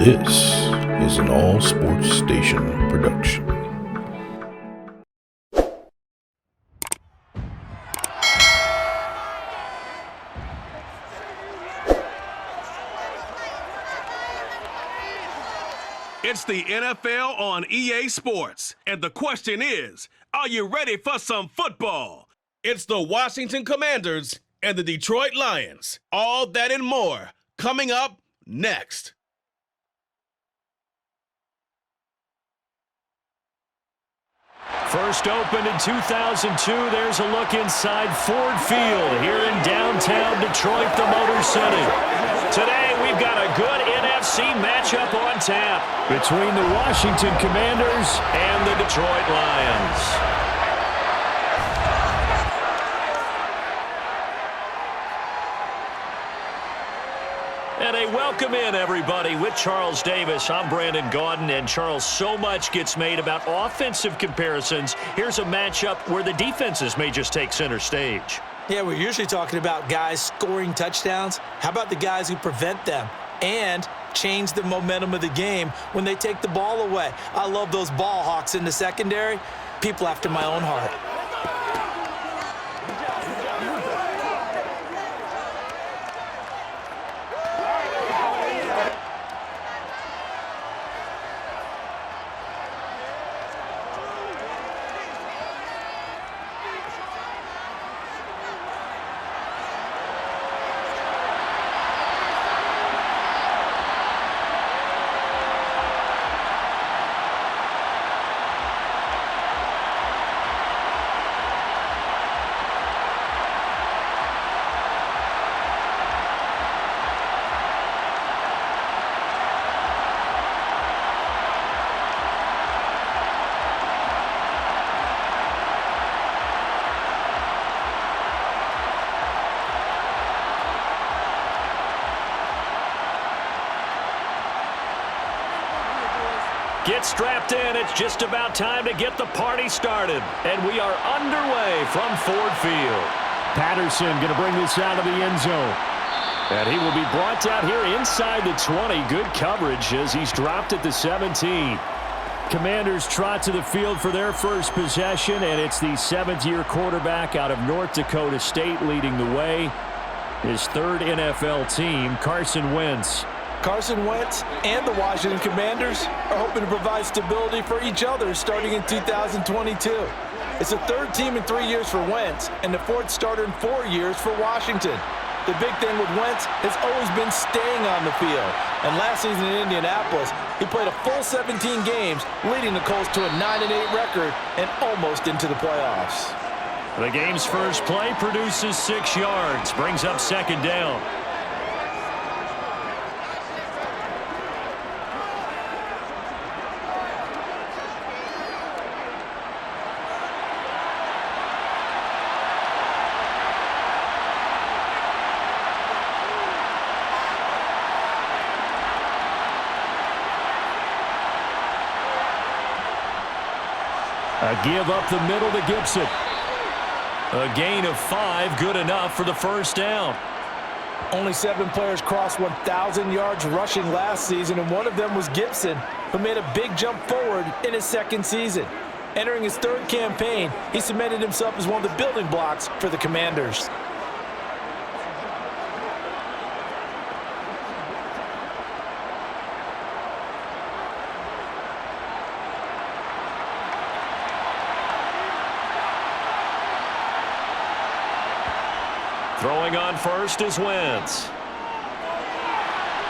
This is an AllSportsStation production. It's the NFL on EA Sports, and the question is, are you ready for some football? It's the Washington Commanders and the Detroit Lions. All that and more coming up next. First opened in 2002, there's a look inside Ford Field here in downtown Detroit, the Motor City. Today, we've got a good NFC matchup on tap between the Washington Commanders and the Detroit Lions. And a welcome in, everybody, with Charles Davis. I'm Brandon Gaudin, and Charles, so much gets made about offensive comparisons. Here's a matchup where the defenses may just take center stage. Yeah, we're usually talking about guys scoring touchdowns. How about the guys who prevent them and change the momentum of the game when they take the ball away? I love those ball hawks in the secondary. People after my own heart. Get strapped in. It's just about time to get the party started. And we are underway from Ford Field. Patterson going to bring this out of the end zone. And he will be brought out here inside the 20. Good coverage as he's dropped at the 17. Commanders trot to the field for their first possession, and it's the seventh-year quarterback out of North Dakota State leading the way. His third NFL team, Carson Wentz. Carson Wentz and the Washington Commanders are hoping to provide stability for each other starting in 2022. It's the third team in 3 years for Wentz and the fourth starter in 4 years for Washington. The big thing with Wentz has always been staying on the field. And last season in Indianapolis, he played a full 17 games, leading the Colts to a 9-8 record and almost into the playoffs. The game's first play produces 6 yards, brings up second down. A give up the middle to Gibson. A gain of 5, good enough for the first down. Only 7 players crossed 1,000 yards rushing last season, and one of them was Gibson, who made a big jump forward in his second season. Entering his third campaign, he cemented himself as one of the building blocks for the Commanders. Throwing on first is Wentz.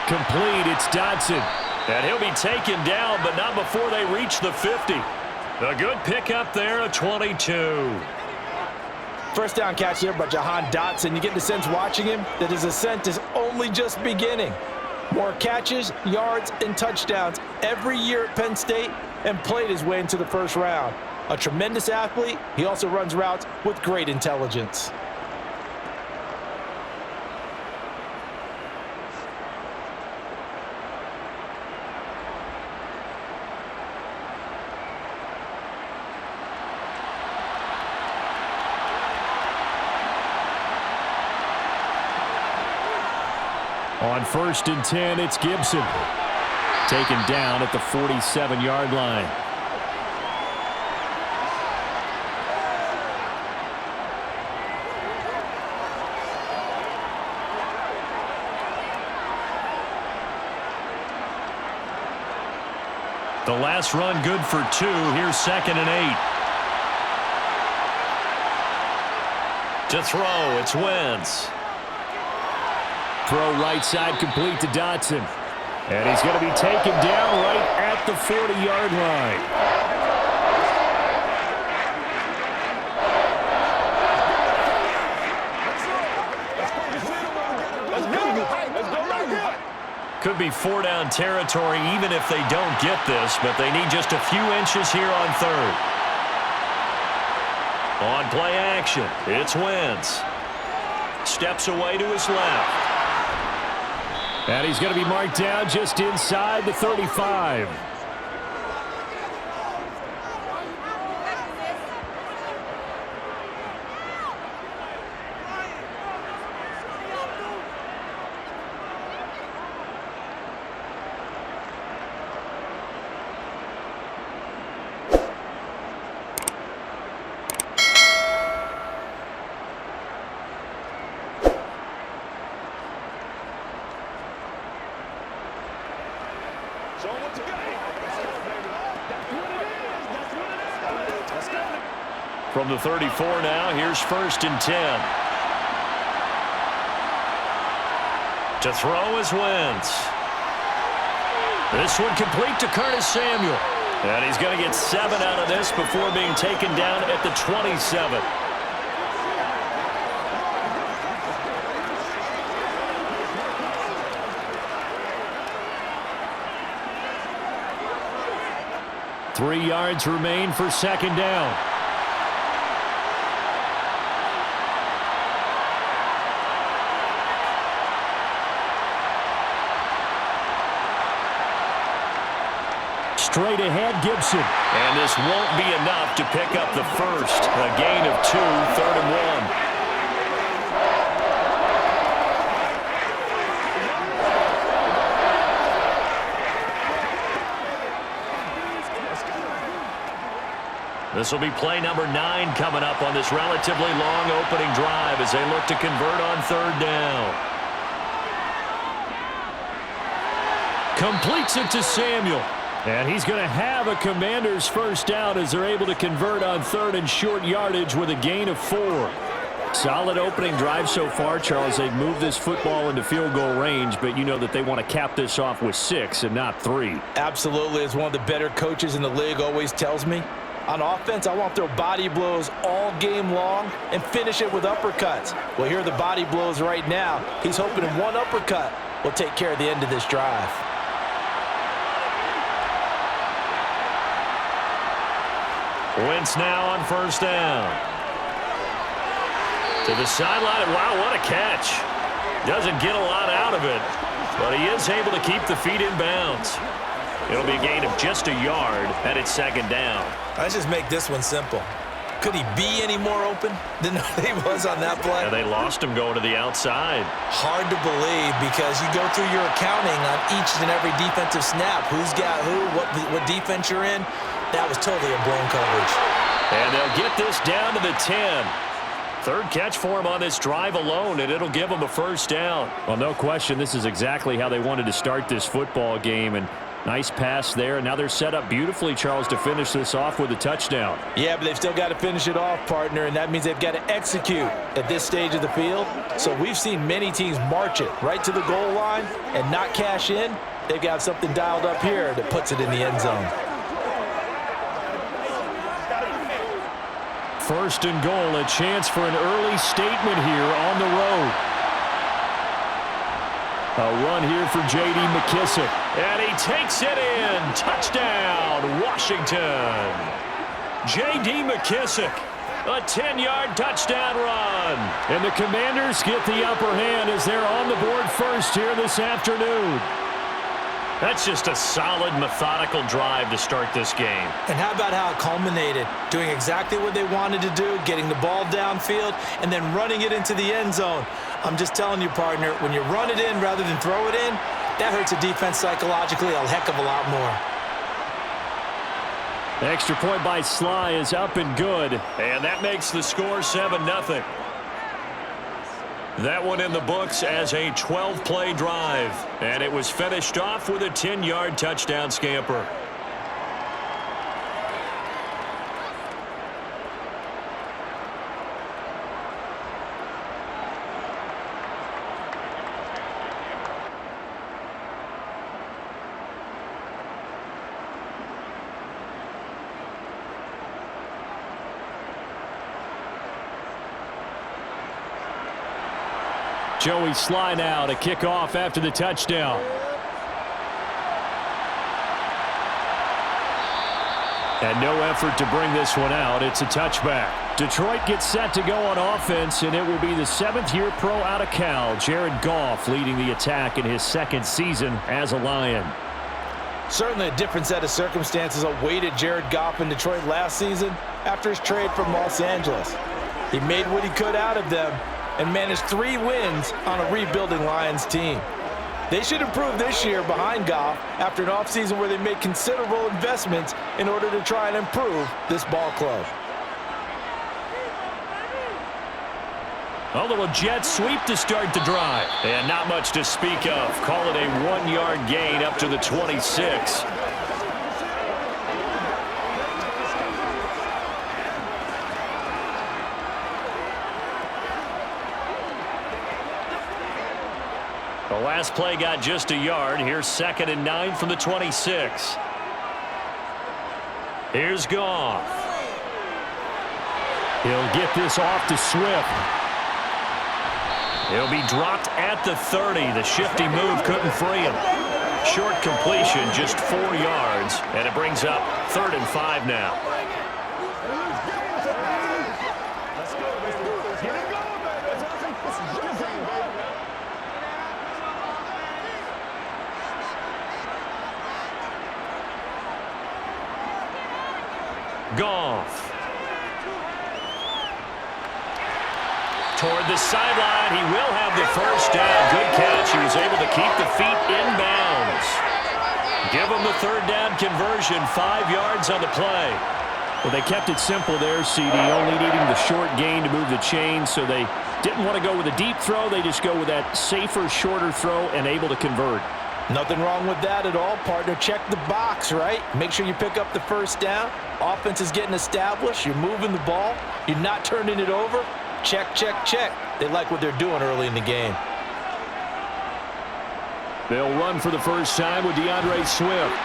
Complete, it's Dodson. And he'll be taken down, but not before they reach the 50. A good pickup there, a 22. First down catch there by Jahan Dotson. You get the sense watching him that his ascent is only just beginning. More catches, yards, and touchdowns every year at Penn State, and played his way into the first round. A tremendous athlete, he also runs routes with great intelligence. On 1st and 10, it's Gibson. Taken down at the 47-yard line. The last run good for 2. Here's 2nd and 8. To throw, it's Wentz. Throw right side complete to Dotson. And he's going to be taken down right at the 40-yard line. Could be 4-down territory even if they don't get this, but they need just a few inches here on 3rd. On play action, it's Wentz. Steps away to his left. And he's going to be marked down just inside the 35. From the 34 now, here's 1st and 10. To throw is Wentz. This one complete to Curtis Samuel. And he's going to get 7 out of this before being taken down at the 27. Three yards remain for 2nd down. Straight ahead, Gibson. And this won't be enough to pick up the first. A gain of 2, 3rd and 1. This will be play number 9 coming up on this relatively long opening drive as they look to convert on 3rd down. Completes it to Samuel. And he's going to have a Commanders first down as they're able to convert on 3rd and short yardage with a gain of 4. Solid opening drive so far, Charles. They've moved this football into field goal range, but you know that they want to cap this off with 6 and not 3. Absolutely. As one of the better coaches in the league always tells me, on offense, I want to throw body blows all game long and finish it with uppercuts. Well, here are the body blows right now. He's hoping in one uppercut will take care of the end of this drive. Wentz now on 1st down. To the sideline. Wow, what a catch. Doesn't get a lot out of it, but he is able to keep the feet in bounds. It'll be a gain of just a yard, and it's 2nd down. Let's just make this one simple. Could he be any more open than he was on that play? Yeah, they lost him going to the outside. Hard to believe because you go through your accounting on each and every defensive snap. Who's got who, what defense you're in. That was totally a blown coverage. And they'll get this down to the 10. 3rd catch for him on this drive alone, and it'll give him a first down. Well, no question, this is exactly how they wanted to start this football game. And nice pass there. And now they're set up beautifully, Charles, to finish this off with a touchdown. Yeah, but they've still got to finish it off, partner, and that means they've got to execute at this stage of the field. So we've seen many teams march it right to the goal line and not cash in. They've got something dialed up here that puts it in the end zone. 1st and goal, a chance for an early statement here on the road. A run here for J.D. McKissick. And he takes it in. Touchdown, Washington. J.D. McKissick, a 10-yard touchdown run. And the Commanders get the upper hand as they're on the board first here this afternoon. That's just a solid, methodical drive to start this game. And how about how it culminated? Doing exactly what they wanted to do, getting the ball downfield, and then running it into the end zone. I'm just telling you, partner, when you run it in rather than throw it in, That hurts a defense psychologically a heck of a lot more. The extra point by Sly is up and good. And that makes the score 7-0. That one in the books as a 12-play drive. And it was finished off with a 10-yard touchdown scamper. Joey Sly now to kick off after the touchdown. And no effort to bring this one out. It's a touchback. Detroit gets set to go on offense, and it will be the 7th-year pro out of Cal, Jared Goff, leading the attack in his 2nd season as a Lion. Certainly a different set of circumstances awaited Jared Goff in Detroit last season after his trade from Los Angeles. He made what he could out of them and managed 3 wins on a rebuilding Lions team. They should improve this year behind Goff after an offseason where they made considerable investments in order to try and improve this ball club. A little jet sweep to start the drive. And not much to speak of. Call it a 1-yard gain up to the 26. The last play got just a yard. Here's 2nd and 9 from the 26. Here's Goff. He'll get this off to Swift. He'll be dropped at the 30. The shifty move couldn't free him. Short completion, just 4 yards, and it brings up 3rd and 5 now. Goff. Toward the sideline. He will have the first down. Good catch. He was able to keep the feet inbounds. Give him the 3rd down conversion. 5 yards on the play. Well, they kept it simple there, CD, only needing the short gain to move the chain, so they didn't want to go with a deep throw. They just go with that safer, shorter throw and able to convert. Nothing wrong with that at all, partner. Check the box, right? Make sure you pick up the first down. Offense is getting established. You're moving the ball. You're not turning it over. Check, check, check. They like what they're doing early in the game. They'll run for the first time with DeAndre Swift.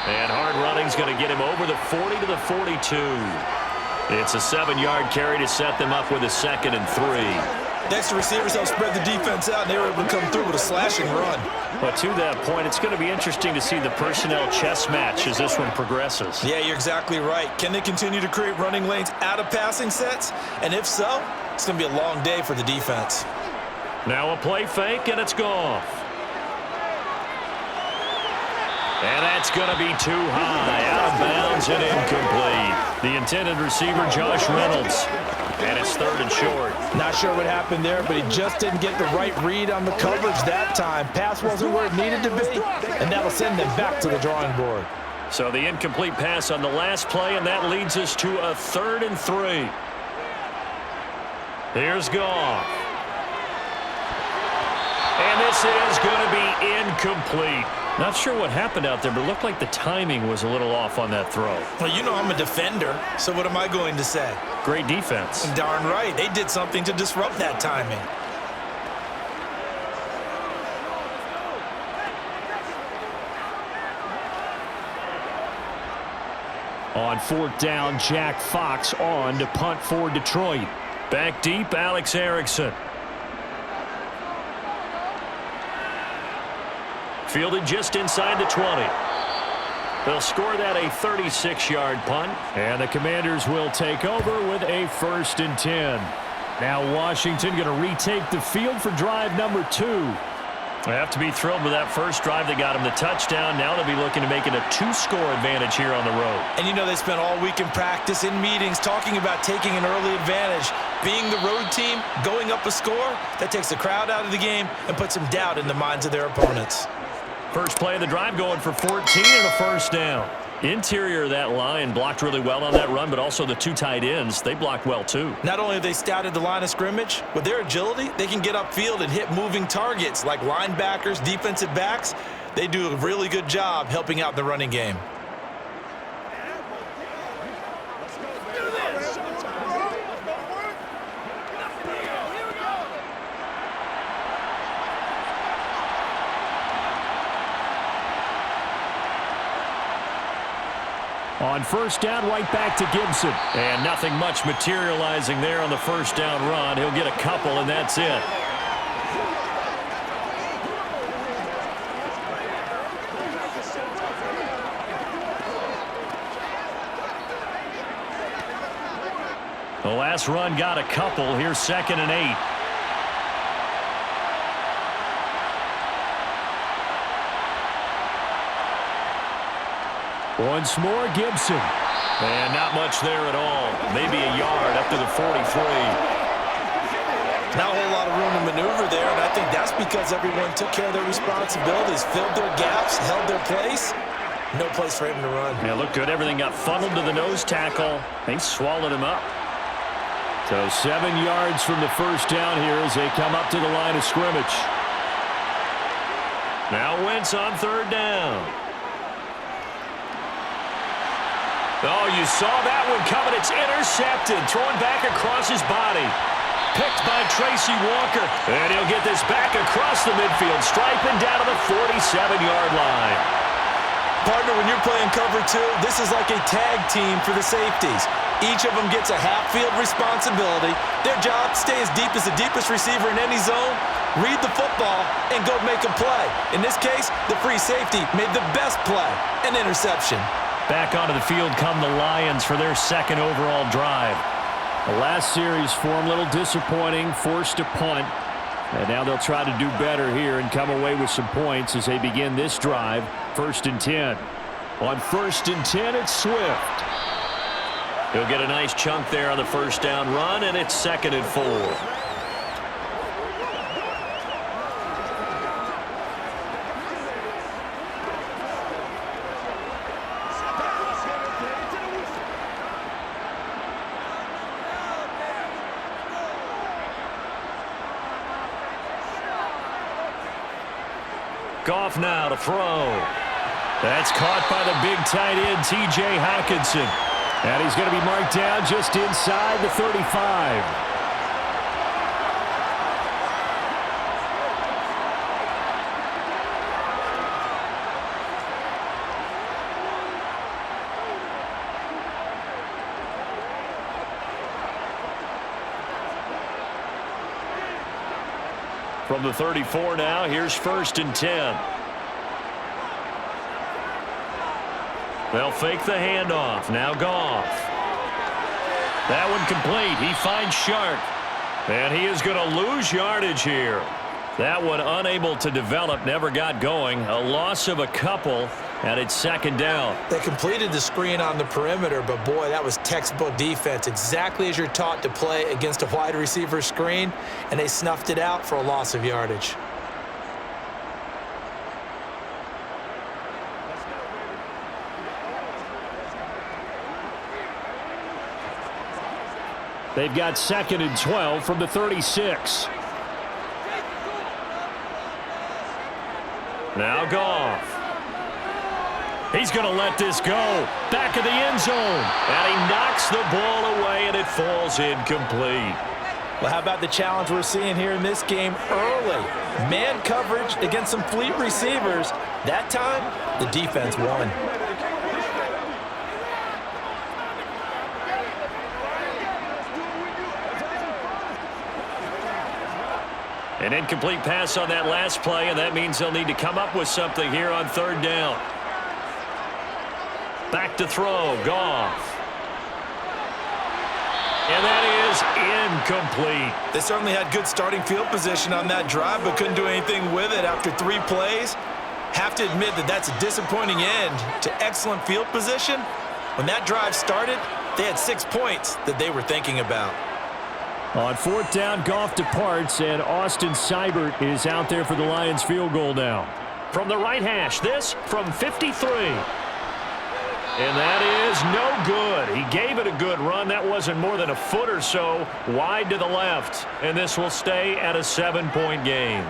And hard running's going to get him over the 40 to the 42. It's a 7-yard carry to set them up with a 2nd and 3. Next, the receivers help spread the defense out, and they were able to come through with a slashing run. But to that point, it's going to be interesting to see the personnel chess match as this one progresses. Yeah, you're exactly right. Can they continue to create running lanes out of passing sets? And if so, it's going to be a long day for the defense. Now a play fake, and it's Goff. And that's going to be too high, out of bounds and incomplete. The intended receiver, Josh Reynolds. And it's 3rd and short. Not sure what happened there, but he just didn't get the right read on the coverage that time. Pass wasn't where it needed to be, and that'll send them back to the drawing board. So the incomplete pass on the last play, and that leads us to a 3rd and 3. Here's Goff. And this is going to be incomplete. Not sure what happened out there, but it looked like the timing was a little off on that throw. Well, you know I'm a defender, so what am I going to say? Great defense. Darn right. They did something to disrupt that timing. On 4th down, Jack Fox on to punt for Detroit. Back deep, Alex Erickson. Fielded just inside the 20. They'll score that a 36-yard punt. And the Commanders will take over with a 1st and 10. Now Washington going to retake the field for drive number 2. They have to be thrilled with that first drive that got them the touchdown. Now they'll be looking to make it a 2-score advantage here on the road. And you know they spent all week in practice, in meetings, talking about taking an early advantage. Being the road team, going up a score, that takes the crowd out of the game and puts some doubt in the minds of their opponents. First play of the drive going for 14 and a first down. Interior of that line blocked really well on that run, but also the two tight ends, they blocked well too. Not only have they scouted the line of scrimmage, with their agility, they can get upfield and hit moving targets like linebackers, defensive backs. They do a really good job helping out the running game. On first down, right back to Gibson. And nothing much materializing there on the first down run. He'll get a couple, and that's it. The last run got a couple. Here's 2nd and 8. Once more, Gibson. And not much there at all. Maybe a yard up to the 43. Not a whole lot of room to maneuver there, and I think that's because everyone took care of their responsibilities, filled their gaps, held their place. No place for him to run. Yeah, looked good. Everything got funneled to the nose tackle. They swallowed him up. So 7 yards from the first down here as they come up to the line of scrimmage. Now Wentz on 3rd down. Oh, you saw that one coming. It's intercepted. Thrown back across his body. Picked by Tracy Walker. And he'll get this back across the midfield, striping down to the 47-yard line. Partner, when you're playing cover 2, this is like a tag team for the safeties. Each of them gets a half-field responsibility. Their job, stay as deep as the deepest receiver in any zone, read the football, and go make a play. In this case, the free safety made the best play, an interception. Back onto the field come the Lions for their 2nd overall drive. The last series for them, a little disappointing, forced to punt. And now they'll try to do better here and come away with some points as they begin this drive. 1st and 10. On 1st and 10, it's Swift. He'll get a nice chunk there on the first down run, and it's 2nd and 4. Goff now to throw. That's caught by the big tight end, T.J. Hockenson. And he's going to be marked down just inside the 35. From the 34 now, here's 1st and 10. They'll fake the handoff. Now Goff. That one complete. He finds Shark. And he is going to lose yardage here. That one unable to develop, never got going. A loss of a couple, and it's 2nd down. They completed the screen on the perimeter, but boy, that was textbook defense. Exactly as you're taught to play against a wide receiver screen, and they snuffed it out for a loss of yardage. They've got 2nd and 12 from the 36. Now Goff. He's going to let this go. Back of the end zone. And he knocks the ball away, and it falls incomplete. Well, how about the challenge we're seeing here in this game early? Man coverage against some fleet receivers. That time, the defense won. An incomplete pass on that last play, and that means they'll need to come up with something here on 3rd down. Back to throw, Goff. And that is incomplete. They certainly had good starting field position on that drive, but couldn't do anything with it after 3 plays. Have to admit that that's a disappointing end to excellent field position. When that drive started, they had 6 points that they were thinking about. On 4th down, Goff departs, and Austin Seibert is out there for the Lions field goal now. From the right hash, this from 53. And that is no good. He gave it a good run. That wasn't more than a foot or so wide to the left. And this will stay at a 7-point game.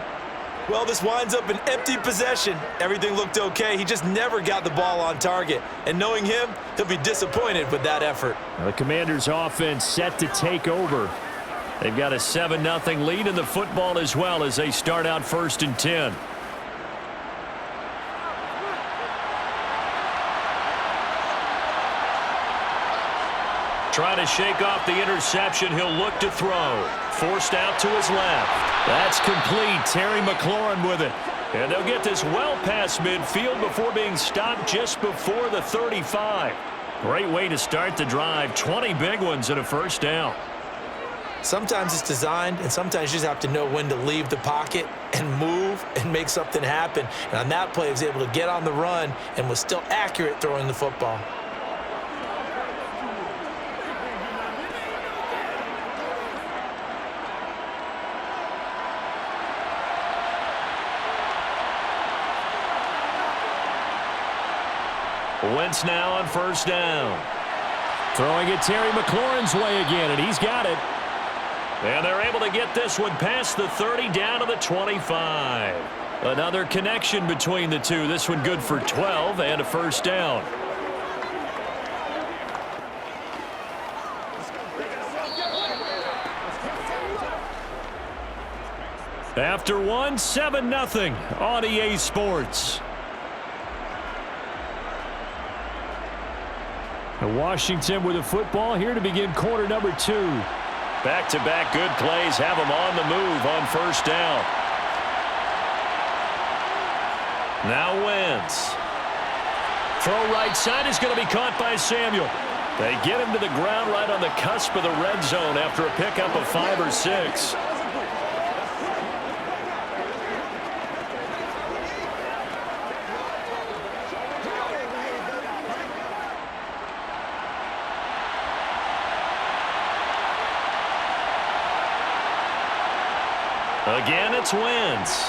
Well, this winds up an empty possession. Everything looked okay. He just never got the ball on target. And knowing him, he'll be disappointed with that effort. The Commanders' offense set to take over. They've got a 7-0 lead in the football as well as they start out 1st and 10. Trying to shake off the interception. He'll look to throw. Forced out to his left. That's complete. Terry McLaurin with it. And they'll get this well past midfield before being stopped just before the 35. Great way to start the drive. 20 big ones and a first down. Sometimes it's designed, and sometimes you just have to know when to leave the pocket and move and make something happen. And on that play, he was able to get on the run and was still accurate throwing the football. Wentz now on first down. Throwing it Terry McLaurin's way again, and he's got it. And they're able to get this one past the 30 down to the 25. Another connection between the two. This one good for 12 and a first down. After one, 7-0 on EA Sports. And Washington with the football here to begin quarter number 2. Back-to-back good plays have them on the move on first down. Now Wentz. Throw right side is going to be caught by Samuel. They get him to the ground right on the cusp of the red zone after a pickup of 5 or 6. Again, it's Wentz.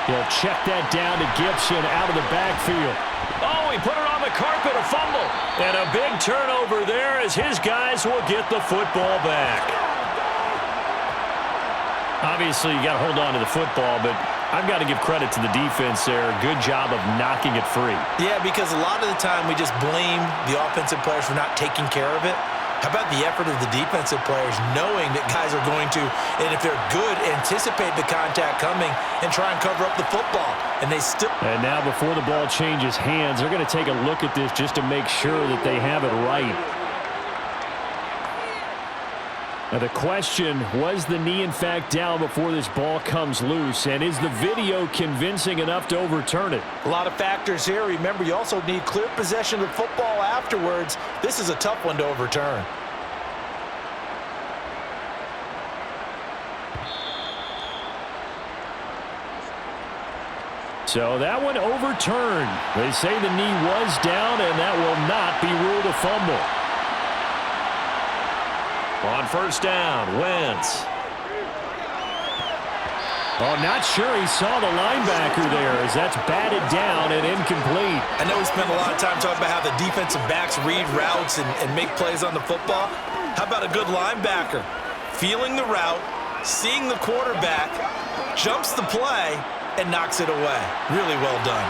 He'll check that down to Gibson out of the backfield. Oh, he put it on the carpet, a fumble. And a big turnover there as his guys will get the football back. Obviously, you got to hold on to the football, but I've got to give credit to the defense there. Good job of knocking it free. Yeah, because a lot of the time we just blame the offensive players for not taking care of it. How about the effort of the defensive players knowing that guys are going to, and if they're good, anticipate the contact coming and try and cover up the football. And they still... And now before the ball changes hands, they're going to take a look at this just to make sure that they have it right. Now the question, was the knee in fact down before this ball comes loose? And is the video convincing enough to overturn it? A lot of factors here. Remember, you also need clear possession of the football afterwards. This is a tough one to overturn. So that one overturned. They say the knee was down, and that will not be ruled a fumble. On first down, Wentz. Oh, not sure he saw the linebacker there as that's batted down and incomplete. I know we spent a lot of time talking about how the defensive backs read routes and make plays on the football. How about a good linebacker? Feeling the route, seeing the quarterback, jumps the play, and knocks it away. Really well done.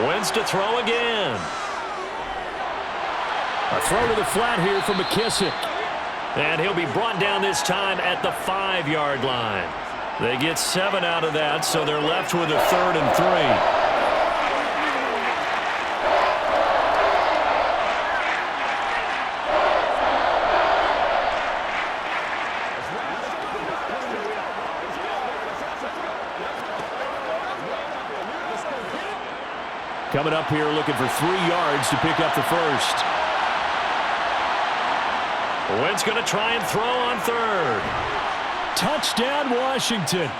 Wentz to throw again. A throw to the flat here from McKissick. And he'll be brought down this time at the 5-yard line. They get 7 out of that, so they're left with a 3rd and 3. Coming up here looking for 3 yards to pick up the first. Wentz going to try and throw on 3rd. Touchdown, Washington.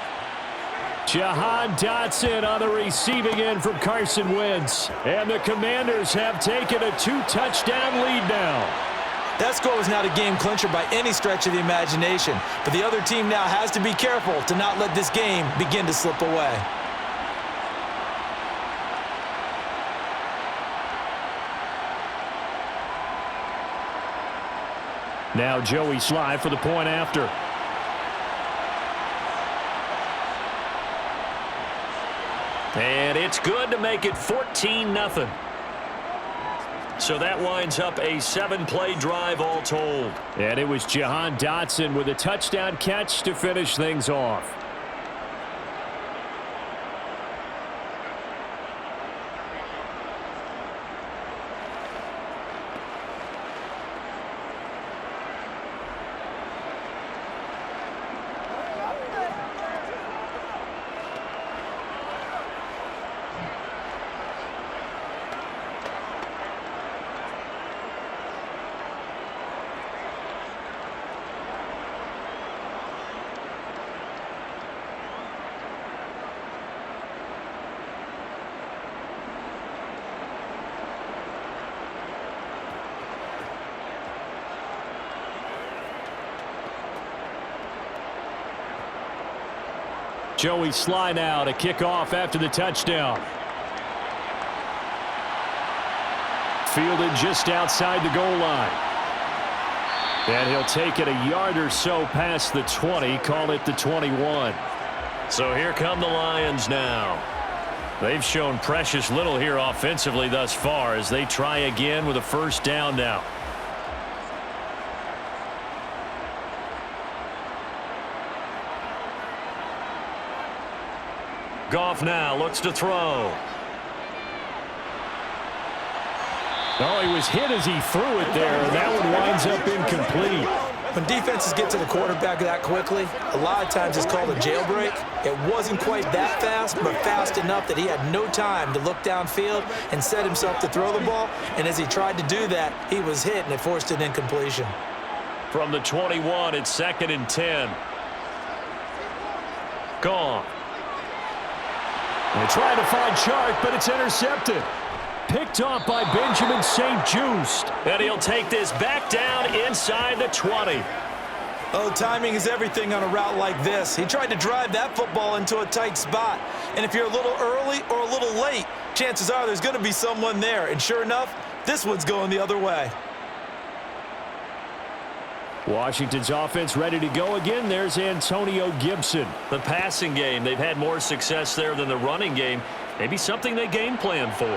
Jahan Dotson on the receiving end from Carson Wentz. And the Commanders have taken a 2-touchdown lead now. That score was not a game clincher by any stretch of the imagination, but the other team now has to be careful to not let this game begin to slip away. Now Joey Sly for the point after. And it's good to make it 14-0. So that winds up a 7-play drive all told. And it was Jahan Dotson with a touchdown catch to finish things off. Joey Sly now to kick off after the touchdown. Fielded just outside the goal line. And he'll take it a yard or so past the 20, call it the 21. So here come the Lions now. They've shown precious little here offensively thus far as they try again with a first down now. Goff now looks to throw. Oh, he was hit as he threw it there, and that one winds up incomplete. When defenses get to the quarterback that quickly, a lot of times it's called a jailbreak. It wasn't quite that fast, but fast enough that he had no time to look downfield and set himself to throw the ball. And as he tried to do that, he was hit, and it forced an incompletion. From the 21, it's 2nd and 10. Gone. They try to find Chark, but it's intercepted. Picked off by Benjamin St-Juste. And he'll take this back down inside the 20. Oh, timing is everything on a route like this. He tried to drive that football into a tight spot. And if you're a little early or a little late, chances are there's going to be someone there. And sure enough, this one's going the other way. Washington's offense ready to go again. There's Antonio Gibson. The passing game, they've had more success there than the running game. Maybe something they game plan for.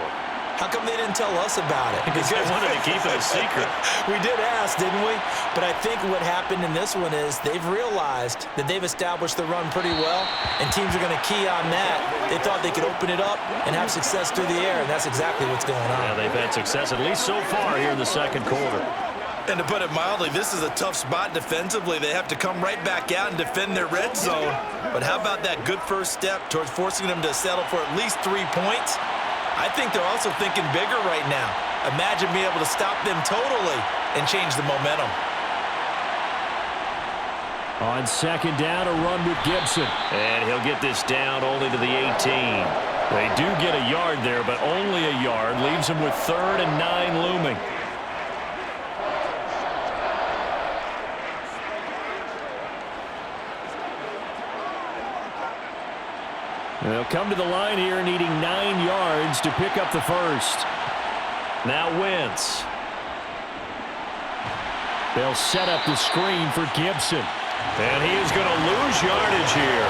How come they didn't tell us about it? Because they wanted to keep it a secret. We did ask, didn't we? But I think what happened in this one is they've realized that they've established the run pretty well, and teams are going to key on that. They thought they could open it up and have success through the air, and that's exactly what's going on. Yeah, they've had success at least so far here in the second quarter. And to put it mildly, this is a tough spot defensively. They have to come right back out and defend their red zone. But how about that good first step towards forcing them to settle for at least 3 points? I think they're also thinking bigger right now. Imagine being able to stop them totally and change the momentum. On second down, a run with Gibson. And he'll get this down only to the 18. They do get a yard there, but only a yard. Leaves them with 3rd and 9 looming. They'll come to the line here needing 9 yards to pick up the first. Now Wentz. They'll set up the screen for Gibson. And he is going to lose yardage here.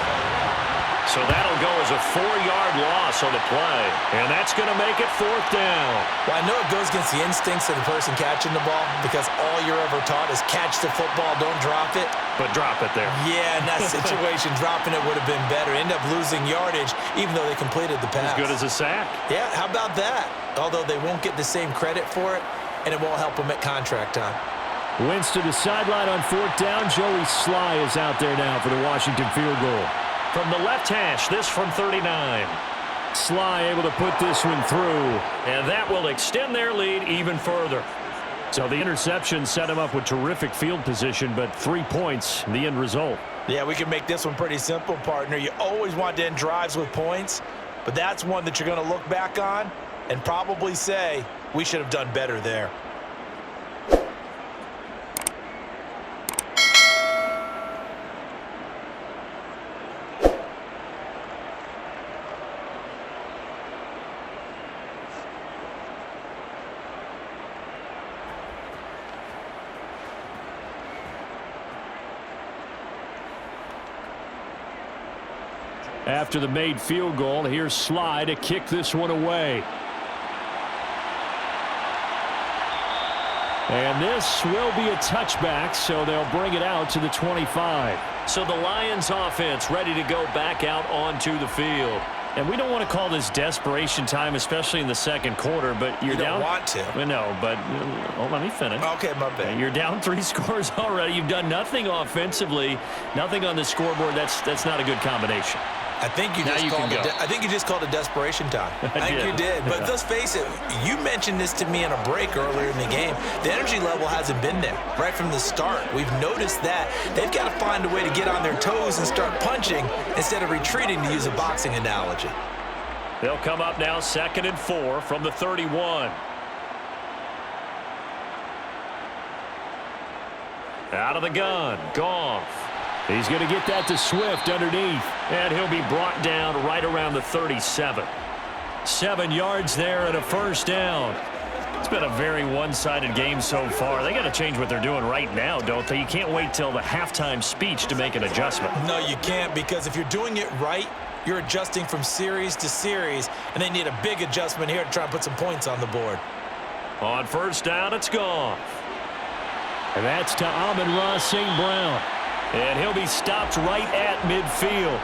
So that'll go as a 4-yard loss on the play. And that's going to make it 4th down. Well, I know it goes against the instincts of the person catching the ball because all you're ever taught is catch the football, don't drop it. But drop it there. Yeah, in that situation, dropping it would have been better. End up losing yardage even though they completed the pass. As good as a sack. Yeah, how about that? Although they won't get the same credit for it, and it won't help them at contract time. Wentz to the sideline on 4th down. Joey Sly is out there now for the Washington field goal. From the left hash, this from 39. Sly able to put this one through. And that will extend their lead even further. So the interception set him up with terrific field position, but 3 points, the end result. Yeah, we can make this one pretty simple, partner. You always want to end drives with points, but that's one that you're going to look back on and probably say, we should have done better there. After the made field goal, here's Sly to kick this one away. And this will be a touchback, so they'll bring it out to the 25. So the Lions offense ready to go back out onto the field. And we don't want to call this desperation time, especially in the second quarter, but you're down. You don't want to. No, but let me finish. Okay, my bad. You're down 3 scores already. You've done nothing offensively, nothing on the scoreboard. That's not a good combination. I think you just called it desperation time. I think you did. But let's face it, you mentioned this to me in a break earlier in the game. The energy level hasn't been there right from the start. We've noticed that. They've got to find a way to get on their toes and start punching instead of retreating, to use a boxing analogy. They'll come up now 2nd and 4 from the 31. Out of the gun, Goff. He's going to get that to Swift underneath, and he'll be brought down right around the 37. 7 yards there and a first down. It's been a very one-sided game so far. They got to change what they're doing right now, don't they? You can't wait till the halftime speech to make an adjustment. No, you can't, because if you're doing it right, you're adjusting from series to series, and they need a big adjustment here to try and put some points on the board. On first down, it's Goff. And that's to Amon-Ra St. Brown. And he'll be stopped right at midfield.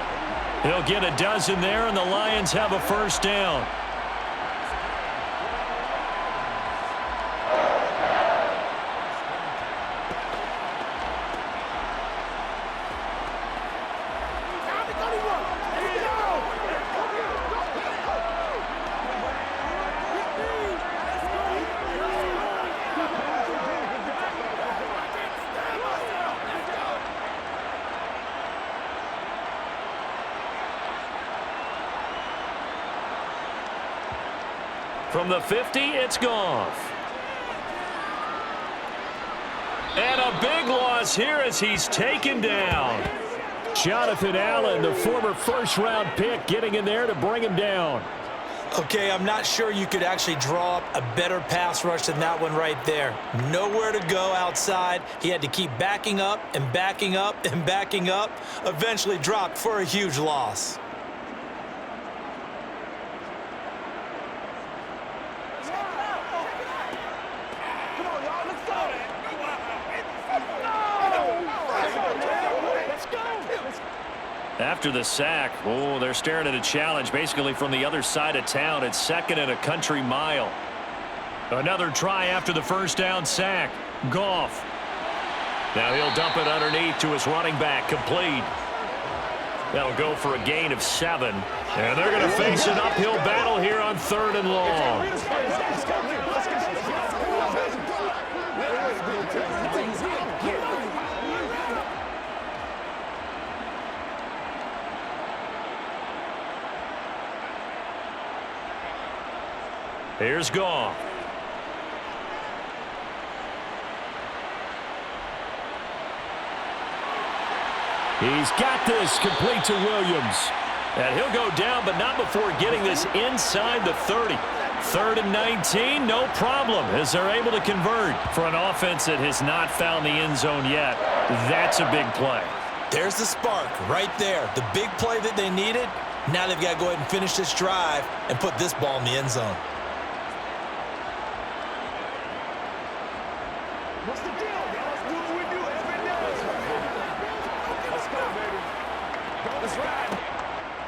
He'll get a dozen there, and the Lions have a first down. From the 50, it's Goff. And a big loss here as he's taken down. Jonathan Allen, the former first-round pick, getting in there to bring him down. Okay, I'm not sure you could actually draw up a better pass rush than that one right there. Nowhere to go outside. He had to keep backing up and backing up and backing up. Eventually dropped for a huge loss. After the sack, they're staring at a challenge basically from the other side of town. It's 2nd and a country mile. Another try after the first down sack. Goff. Now he'll dump it underneath to his running back. Complete. That'll go for a gain of 7. And they're going to face an uphill battle here on 3rd and long. Here's Goff. He's got this complete to Williams. And he'll go down, but not before getting this inside the 30. 3rd and 19, no problem, as they're able to convert. For an offense that has not found the end zone yet, that's a big play. There's the spark right there. The big play that they needed. Now they've got to go ahead and finish this drive and put this ball in the end zone. What's the deal, y'all? Let's do what we do every day. Let's go, baby. Let's ride.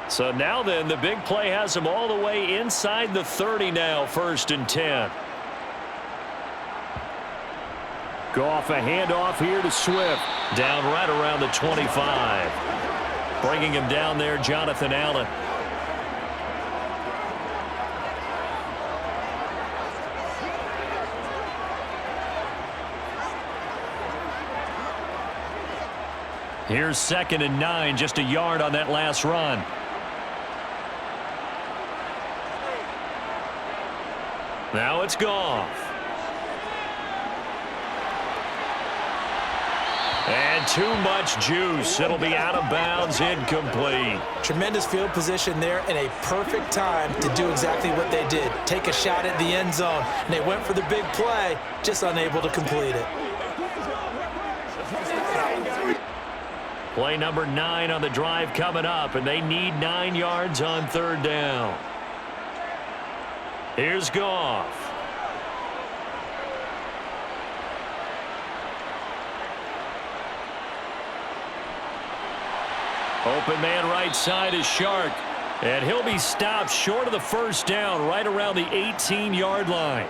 So now then, the big play has them all the way inside the 30 now, 1st and 10. Goff, a handoff here to Swift. Down right around the 25. Bringing him down there, Jonathan Allen. Here's 2nd and 9, just a yard on that last run. Now it's Goff. And too much juice. It'll be out of bounds, incomplete. Tremendous field position there and a perfect time to do exactly what they did. Take a shot at the end zone. And they went for the big play, just unable to complete it. Play number 9 on the drive coming up, and they need 9 yards on 3rd down. Here's Goff. Open man right side is Shark, and he'll be stopped short of the 1st down right around the 18-yard line.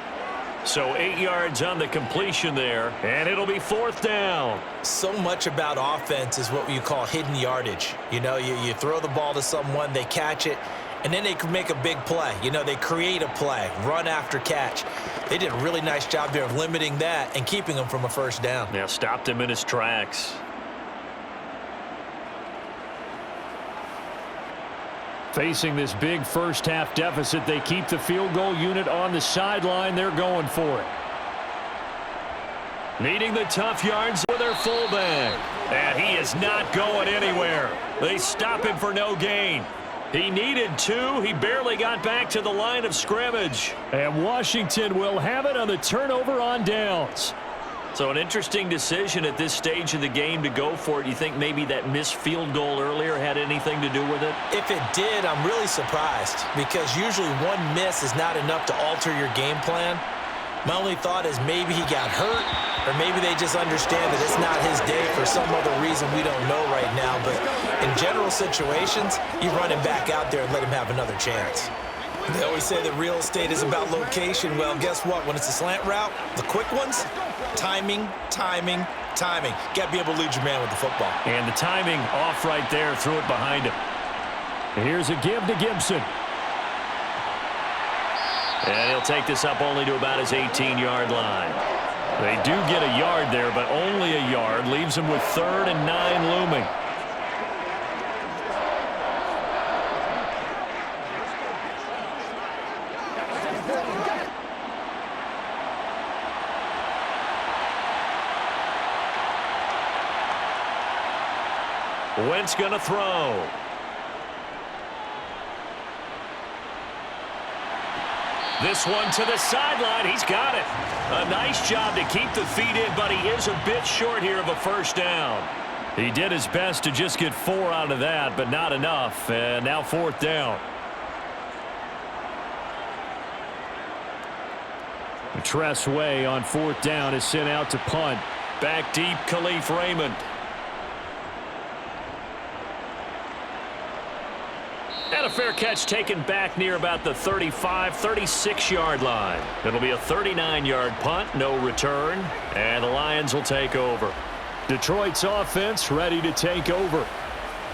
So 8 yards on the completion there, and it'll be 4th down. So much about offense is what you call hidden yardage. You know, you throw the ball to someone, they catch it, and then they can make a big play. You know, they create a play, run after catch. They did a really nice job there of limiting that and keeping him from a 1st down. Yeah, stopped him in his tracks. Facing this big first-half deficit, they keep the field goal unit on the sideline. They're going for it. Needing the tough yards with their fullback. And he is not going anywhere. They stop him for no gain. He needed 2. He barely got back to the line of scrimmage. And Washington will have it on the turnover on downs. So an interesting decision at this stage of the game to go for it. You think maybe that missed field goal earlier had anything to do with it? If it did, I'm really surprised, because usually one miss is not enough to alter your game plan. My only thought is maybe he got hurt, or maybe they just understand that it's not his day for some other reason we don't know right now. But in general situations, you run him back out there and let him have another chance. They always say that real estate is about location. Well, guess what? When it's a slant route, the quick ones, timing, timing, timing. Got to be able to lead your man with the football. And the timing off right there, threw it behind him. Here's a give to Gibson. And he'll take this up only to about his 18-yard line. They do get a yard there, but only a yard. Leaves them with 3rd and 9 looming. Wentz going to throw. This one to the sideline. He's got it. A nice job to keep the feet in, but he is a bit short here of a 1st down. He did his best to just get 4 out of that, but not enough. And now 4th down. Tress Way on 4th down is sent out to punt. Back deep, Khalif Raymond. And a fair catch taken back near about the 35, 36-yard line. It'll be a 39-yard punt, no return, and the Lions will take over. Detroit's offense ready to take over.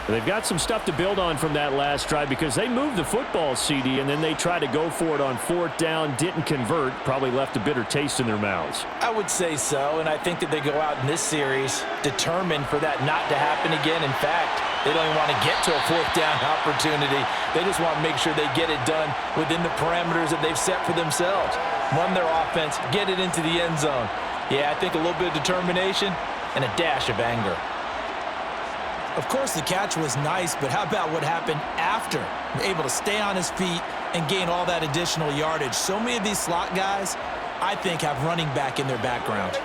They've got some stuff to build on from that last drive because they moved the football, CD, and then they tried to go for it on 4th down, didn't convert, probably left a bitter taste in their mouths. I would say so, and I think that they go out in this series determined for that not to happen again. In fact, they don't even want to get to a 4th down opportunity. They just want to make sure they get it done within the parameters that they've set for themselves. Run their offense, get it into the end zone. Yeah, I think a little bit of determination and a dash of anger. Of course, the catch was nice, but how about what happened after? Able to stay on his feet and gain all that additional yardage. So many of these slot guys, I think, have running back in their background.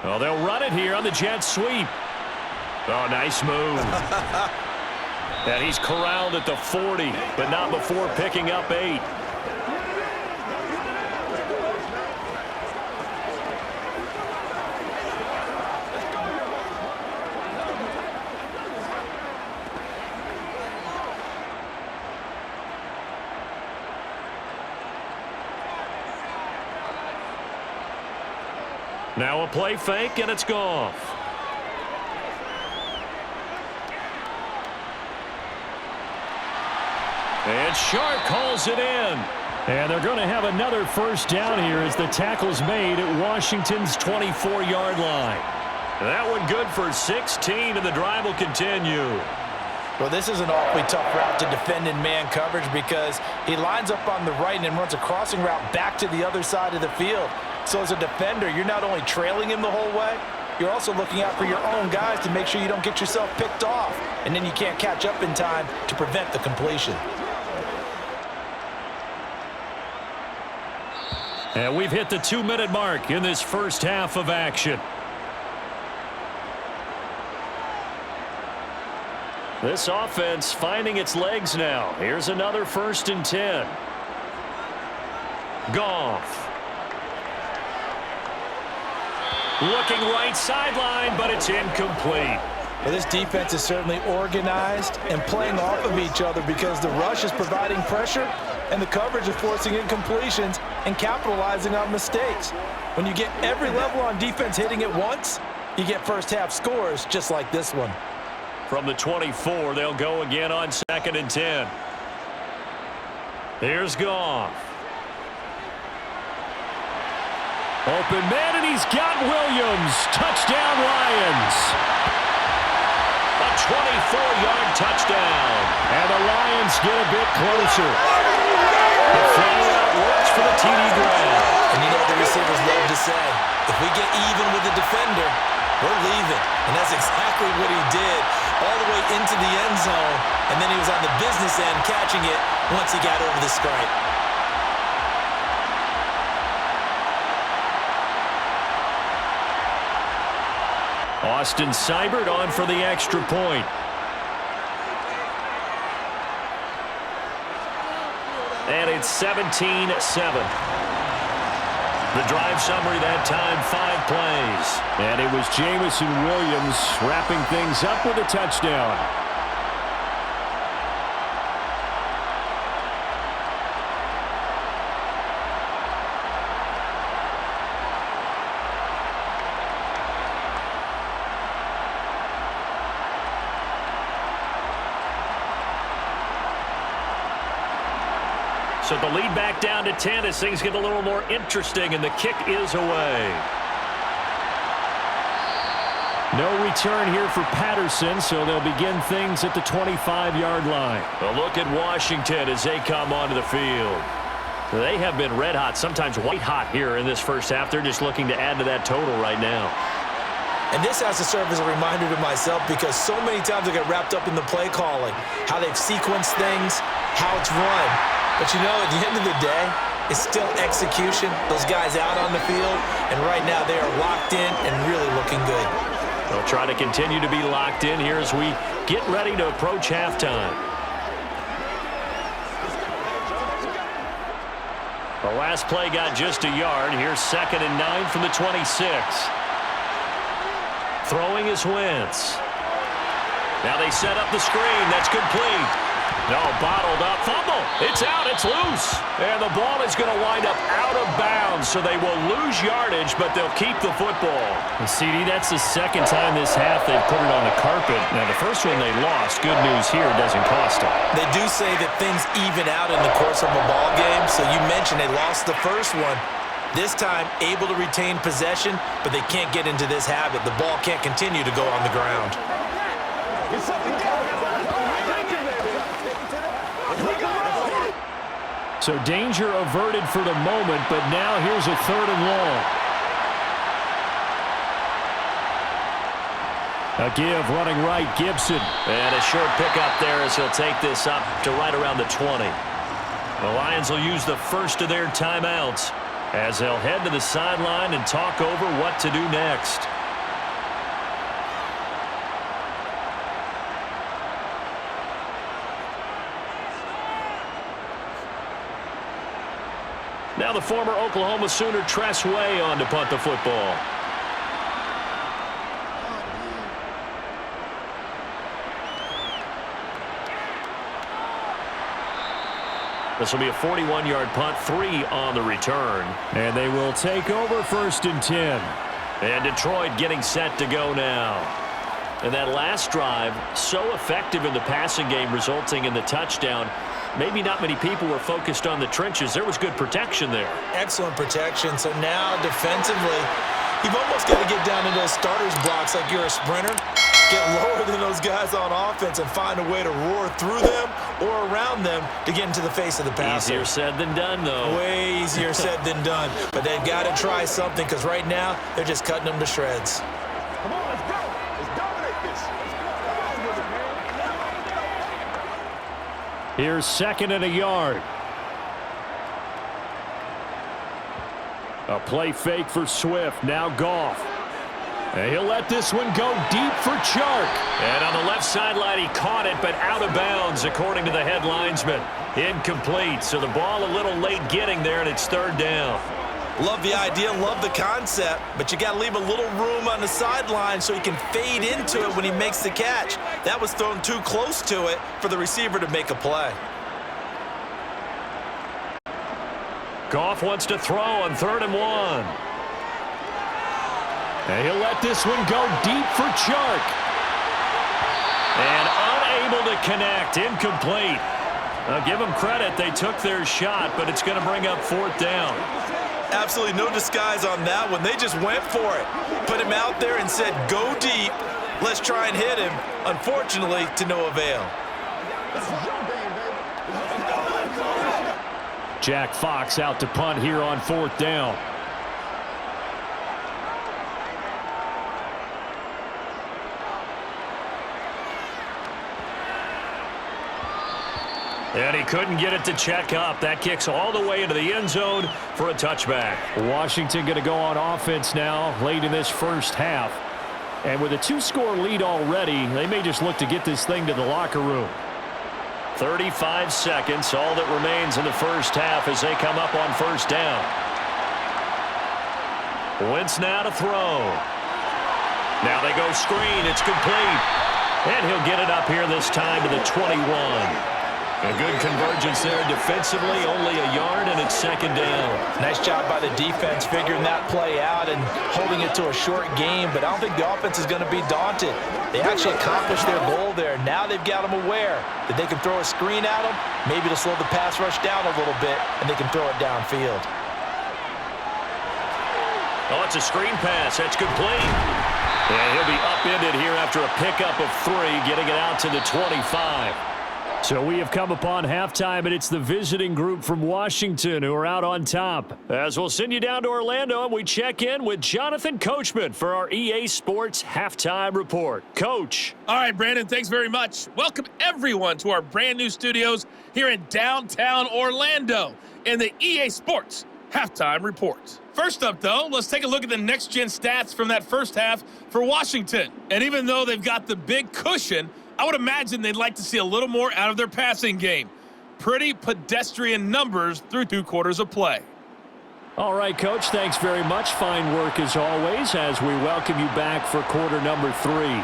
Well, they'll run it here on the jet sweep. Oh, nice move. And he's corralled at the 40, but not before picking up 8. Now a play fake, and it's Goff. And Shark calls it in. And they're going to have another 1st down here as the tackle's made at Washington's 24-yard line. That one good for 16, and the drive will continue. Well, this is an awfully tough route to defend in man coverage because he lines up on the right and then runs a crossing route back to the other side of the field. So as a defender, you're not only trailing him the whole way, you're also looking out for your own guys to make sure you don't get yourself picked off, and then you can't catch up in time to prevent the completion. And we've hit the 2-minute mark in this first half of action. This offense finding its legs now. Here's another 1st and 10. Goff. Looking right sideline, but it's incomplete. Well, this defense is certainly organized and playing off of each other because the rush is providing pressure and the coverage is forcing incompletions and capitalizing on mistakes. When you get every level on defense hitting at once, you get first half scores just like this one. From the 24, they'll go again on 2nd and 10. Here's Goff. Open man, and he's got Williams. Touchdown, Lions. A 24-yard touchdown. And the Lions get a bit closer. The fly-out works for the TD grab. And you know what the receivers love to say? If we get even with the defender, we're leaving. And that's exactly what he did, all the way into the end zone. And then he was on the business end catching it once he got over the stripe. Austin Seibert on for the extra point. And it's 17-7. The drive summary that time, 5 plays. And it was Jamison Williams wrapping things up with a touchdown. So the lead back down to 10 as things get a little more interesting, and the kick is away. No return here for Patterson, so they'll begin things at the 25-yard line. A look at Washington as they come onto the field. They have been red hot, sometimes white hot here in this first half. They're just looking to add to that total right now. And this has to serve as a reminder to myself because so many times I get wrapped up in the play calling, how they've sequenced things, how it's run. But you know, at the end of the day, it's still execution. Those guys out on the field, and right now they are locked in and really looking good. They'll try to continue to be locked in here as we get ready to approach halftime. The last play got just a yard. Here's 2nd and 9 from the 26. Throwing is Wentz. Now they set up the screen. That's complete. No, bottled up. Fumble. It's out. It's loose. And the ball is going to wind up out of bounds, so they will lose yardage, but they'll keep the football. And CD, that's the second time this half they've put it on the carpet. Now, the first one they lost. Good news here, it doesn't cost them. They do say that things even out in the course of a ball game, so you mentioned they lost the first one. This time, able to retain possession, but they can't get into this habit. The ball can't continue to go on the ground. So danger averted for the moment, but now here's a 3rd and long. A give running right, Gibson. And a short pickup there as he'll take this up to right around the 20. The Lions will use the first of their timeouts as they'll head to the sideline and talk over what to do next. Now the former Oklahoma Sooner Tress Way on to punt the football. This will be a 41-yard punt, 3 on the return. And they will take over 1st and 10. And Detroit getting set to go now. And that last drive, so effective in the passing game, resulting in the touchdown. Maybe not many people were focused on the trenches. There was good protection there. Excellent protection. So now defensively, you've almost got to get down into those starters blocks like you're a sprinter. Get lower than those guys on offense and find a way to roar through them or around them to get into the face of the passer. Easier said than done, though. Way easier said than done. But they've got to try something because right now they're just cutting them to shreds. Here's 2nd and a yard. A play fake for Swift. Now Goff. And he'll let this one go deep for Chark. And on the left sideline, he caught it, but out of bounds, according to the head linesman. Incomplete. So the ball a little late getting there, and it's 3rd down. Love the idea, love the concept, but you got to leave a little room on the sideline so he can fade into it when he makes the catch. That was thrown too close to it for the receiver to make a play. Goff wants to throw on 3rd and 1. And he'll let this one go deep for Chark. And unable to connect. Incomplete. I'll give them credit. They took their shot, but it's going to bring up 4th down. Absolutely no disguise on that one. They just went for it. Put him out there and said, go deep. Let's try and hit him. Unfortunately, to no avail. Jack Fox out to punt here on 4th down. And he couldn't get it to check up. That kicks all the way into the end zone for a touchback. Washington going to go on offense now late in this first half. And with a 2-score lead already, they may just look to get this thing to the locker room. 35 seconds, all that remains in the first half as they come up on 1st down. Wentz now to throw. Now they go screen. It's complete. And he'll get it up here this time to the 21. A good convergence there defensively, only a yard, and it's 2nd down. Nice job by the defense figuring that play out and holding it to a short game, but I don't think the offense is going to be daunted. They actually accomplished their goal there. Now they've got them aware that they can throw a screen at them, maybe to slow the pass rush down a little bit, and they can throw it downfield. Oh, it's a screen pass. That's complete. And he'll be upended here after a pickup of 3, getting it out to the 25. So we have come upon halftime, and it's the visiting group from Washington who are out on top. As we'll send you down to Orlando, and we check in with Jonathan Coachman for our EA Sports Halftime Report. Coach. All right, Brandon, thanks very much. Welcome, everyone, to our brand new studios here in downtown Orlando in the EA Sports Halftime Report. First up, though, let's take a look at the next-gen stats from that first half for Washington. And even though they've got the big cushion, I would imagine they'd like to see a little more out of their passing game. Pretty pedestrian numbers through 2 quarters of play. All right, Coach, thanks very much. Fine work as always as we welcome you back for quarter number 3.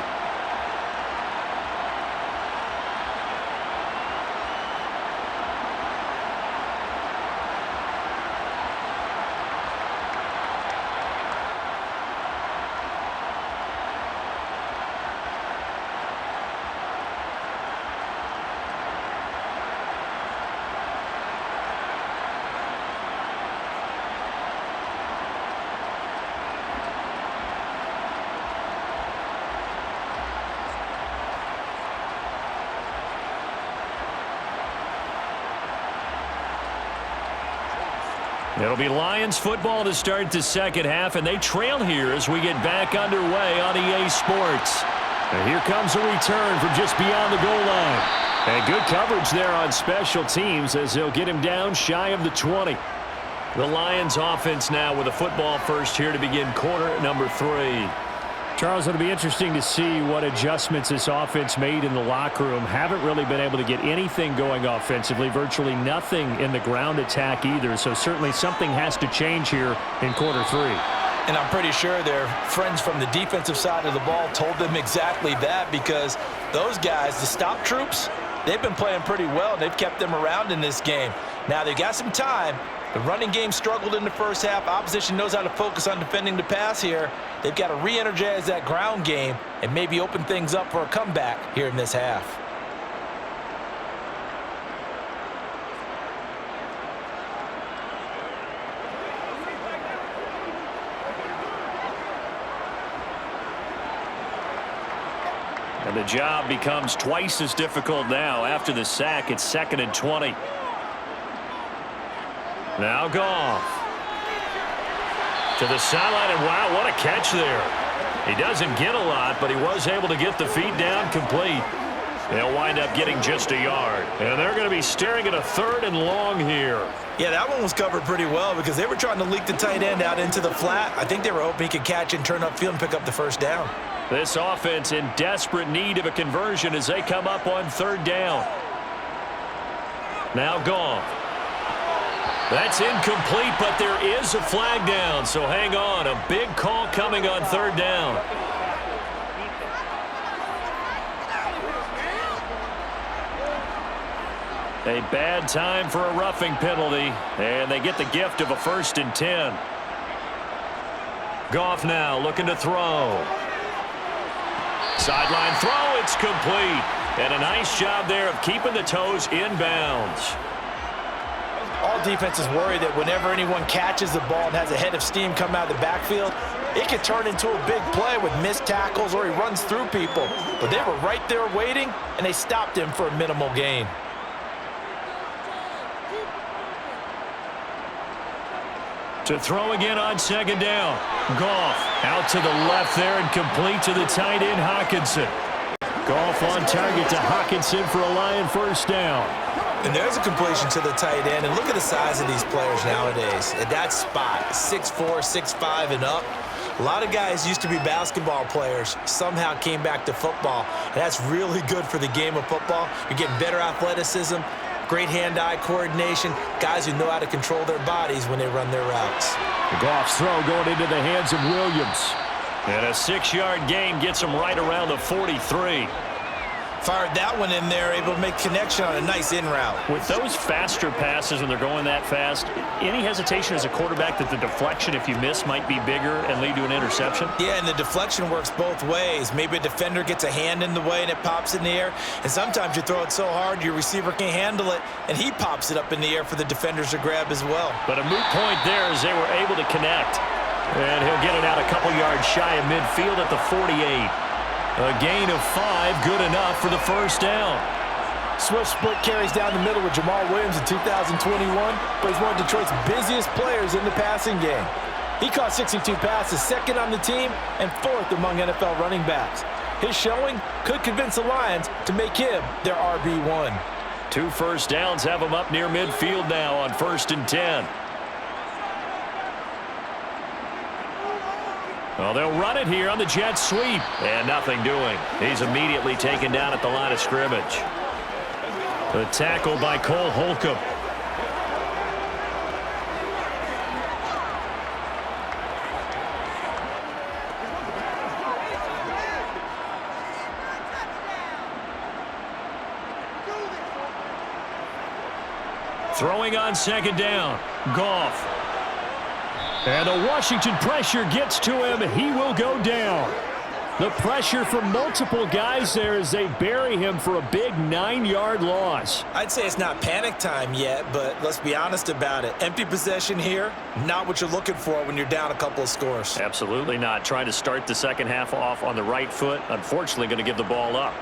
It'll be Lions football to start the second half, and they trail here as we get back underway on EA Sports. And here comes a return from just beyond the goal line. And good coverage there on special teams as they'll get him down shy of the 20. The Lions offense now with a football first here to begin quarter number 3. Charles, it'll be interesting to see what adjustments this offense made in the locker room. Haven't really been able to get anything going offensively, virtually nothing in the ground attack either. So certainly something has to change here in quarter 3. And I'm pretty sure their friends from the defensive side of the ball told them exactly that, because those guys, the stop troops, they've been playing pretty well. They've kept them around in this game. Now they've got some time. The running game struggled in the first half. Opposition knows how to focus on defending the pass here. They've got to re-energize that ground game and maybe open things up for a comeback here in this half. And the job becomes twice as difficult now. After the sack, it's 2nd and 20. Now Goff to the sideline, and wow, what a catch there. He doesn't get a lot, but he was able to get the feet down complete. They'll wind up getting just a yard. And they're going to be staring at a 3rd and long here. Yeah, that one was covered pretty well because they were trying to leak the tight end out into the flat. I think they were hoping he could catch and turn upfield and pick up the first down. This offense in desperate need of a conversion as they come up on 3rd down. Now Goff. That's incomplete, but there is a flag down, so hang on. A big call coming on 3rd down. A bad time for a roughing penalty, and they get the gift of a 1st and 10. Goff now looking to throw. Sideline throw, it's complete. And a nice job there of keeping the toes inbounds. All defenses worry that whenever anyone catches the ball and has a head of steam come out of the backfield, it could turn into a big play with missed tackles or he runs through people. But they were right there waiting, and they stopped him for a minimal gain. To throw again on 2nd down. Goff out to the left there and complete to the tight end Hockenson. Goff on target to Hockenson for a Lion 1st down. And there's a completion to the tight end. And look at the size of these players nowadays. At that spot, 6'4", 6'5", and up. A lot of guys used to be basketball players, somehow came back to football. And that's really good for the game of football. You're getting better athleticism, great hand-eye coordination, guys who know how to control their bodies when they run their routes. Goff's throw going into the hands of Williams. And a 6-yard gain gets him right around the 43. Fired that one in there, able to make connection on a nice in route. With those faster passes when they're going that fast, any hesitation as a quarterback that the deflection, if you miss, might be bigger and lead to an interception? Yeah, and the deflection works both ways. Maybe a defender gets a hand in the way and it pops in the air, and sometimes you throw it so hard your receiver can't handle it, and he pops it up in the air for the defenders to grab as well. But a moot point there as they were able to connect. And he'll get it out a couple yards shy of midfield at the 48. A gain of 5, good enough for the 1st down. Swift split carries down the middle with Jamal Williams in 2021, but he's one of Detroit's busiest players in the passing game. He caught 62 passes, 2nd on the team, and 4th among NFL running backs. His showing could convince the Lions to make him their RB1. 2 first downs have him up near midfield now on 1st and 10. Well, they'll run it here on the jet sweep. And nothing doing. He's immediately taken down at the line of scrimmage. The tackle by Cole Holcomb. Throwing on 2nd down. Goff. And the Washington pressure gets to him. He will go down. The pressure from multiple guys there as they bury him for a big 9-yard loss. I'd say it's not panic time yet, but let's be honest about it. Empty possession here, not what you're looking for when you're down a couple of scores. Absolutely not. Trying to start the second half off on the right foot. Unfortunately, going to give the ball up.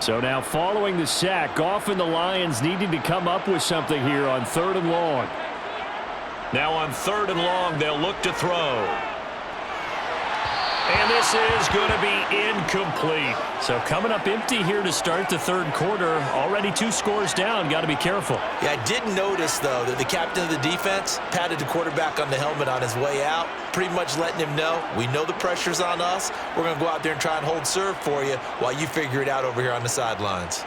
So now following the sack, Goff and the Lions needing to come up with something here on 3rd and long. Now on 3rd and long, they'll look to throw. And this is going to be incomplete. So coming up empty here to start the 3rd quarter. Already 2 scores down. Got to be careful. Yeah, I did notice, though, that the captain of the defense patted the quarterback on the helmet on his way out, pretty much letting him know, we know the pressure's on us. We're going to go out there and try and hold serve for you while you figure it out over here on the sidelines.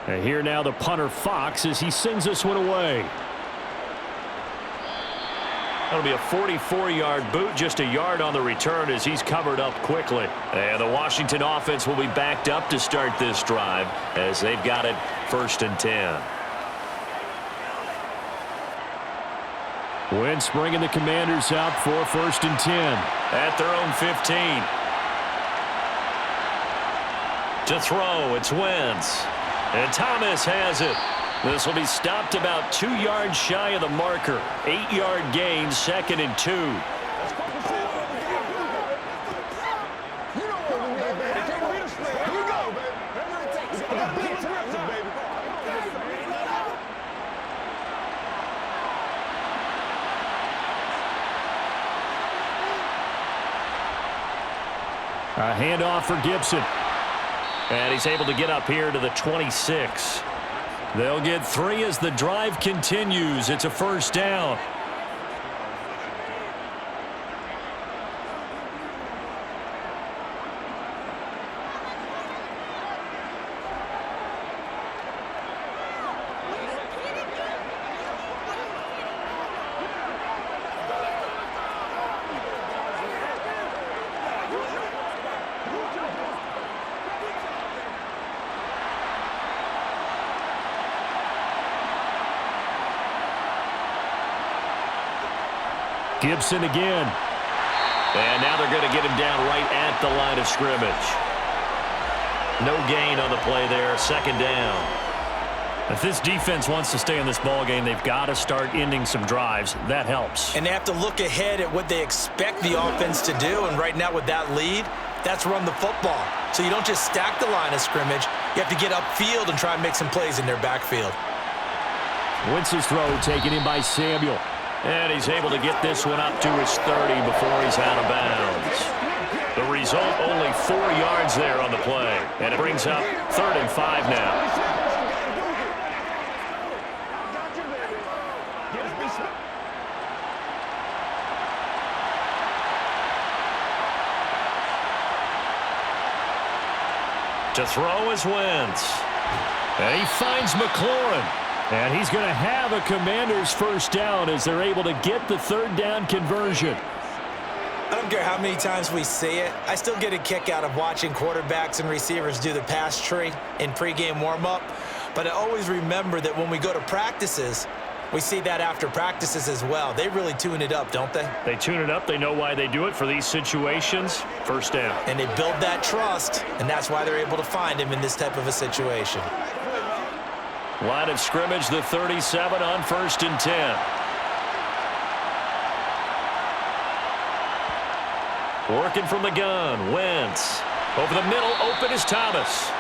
And here now the punter Fox as he sends this one away. That'll be a 44-yard boot, just a yard on the return as he's covered up quickly. And the Washington offense will be backed up to start this drive as they've got it 1st and 10. Wentz bringing the Commanders out for 1st and 10 at their own 15. To throw, it's Wentz. And Thomas has it. This will be stopped about 2 yards shy of the marker. 8-yard gain, 2nd and 2. A handoff for Gibson. And he's able to get up here to the 26. They'll get 3 as the drive continues. It's a first down. Gibson again. And now they're going to get him down right at the line of scrimmage. No gain on the play there. Second down. If this defense wants to stay in this ball game, they've got to start ending some drives. That helps. And they have to look ahead at what they expect the offense to do. And right now with that lead, that's run the football. So you don't just stack the line of scrimmage. You have to get upfield and try and make some plays in their backfield. Wentz's throw taken in by Samuel. And he's able to get this one up to his 30 before he's out of bounds. The result, only 4 yards there on the play. And it brings up 3rd and 5 now. To throw is Wentz. And he finds McLaurin. And he's going to have a Commanders first down as they're able to get the 3rd down conversion. I don't care how many times we see it. I still get a kick out of watching quarterbacks and receivers do the pass tree in pregame warm-up. But I always remember that when we go to practices, we see that after practices as well. They really tune it up, don't they? They tune it up. They know why they do it for these situations. First down. And they build that trust, and that's why they're able to find him in this type of a situation. Line of scrimmage, the 37 on 1st and 10. Working from the gun, Wentz. Over the middle, open is Thomas.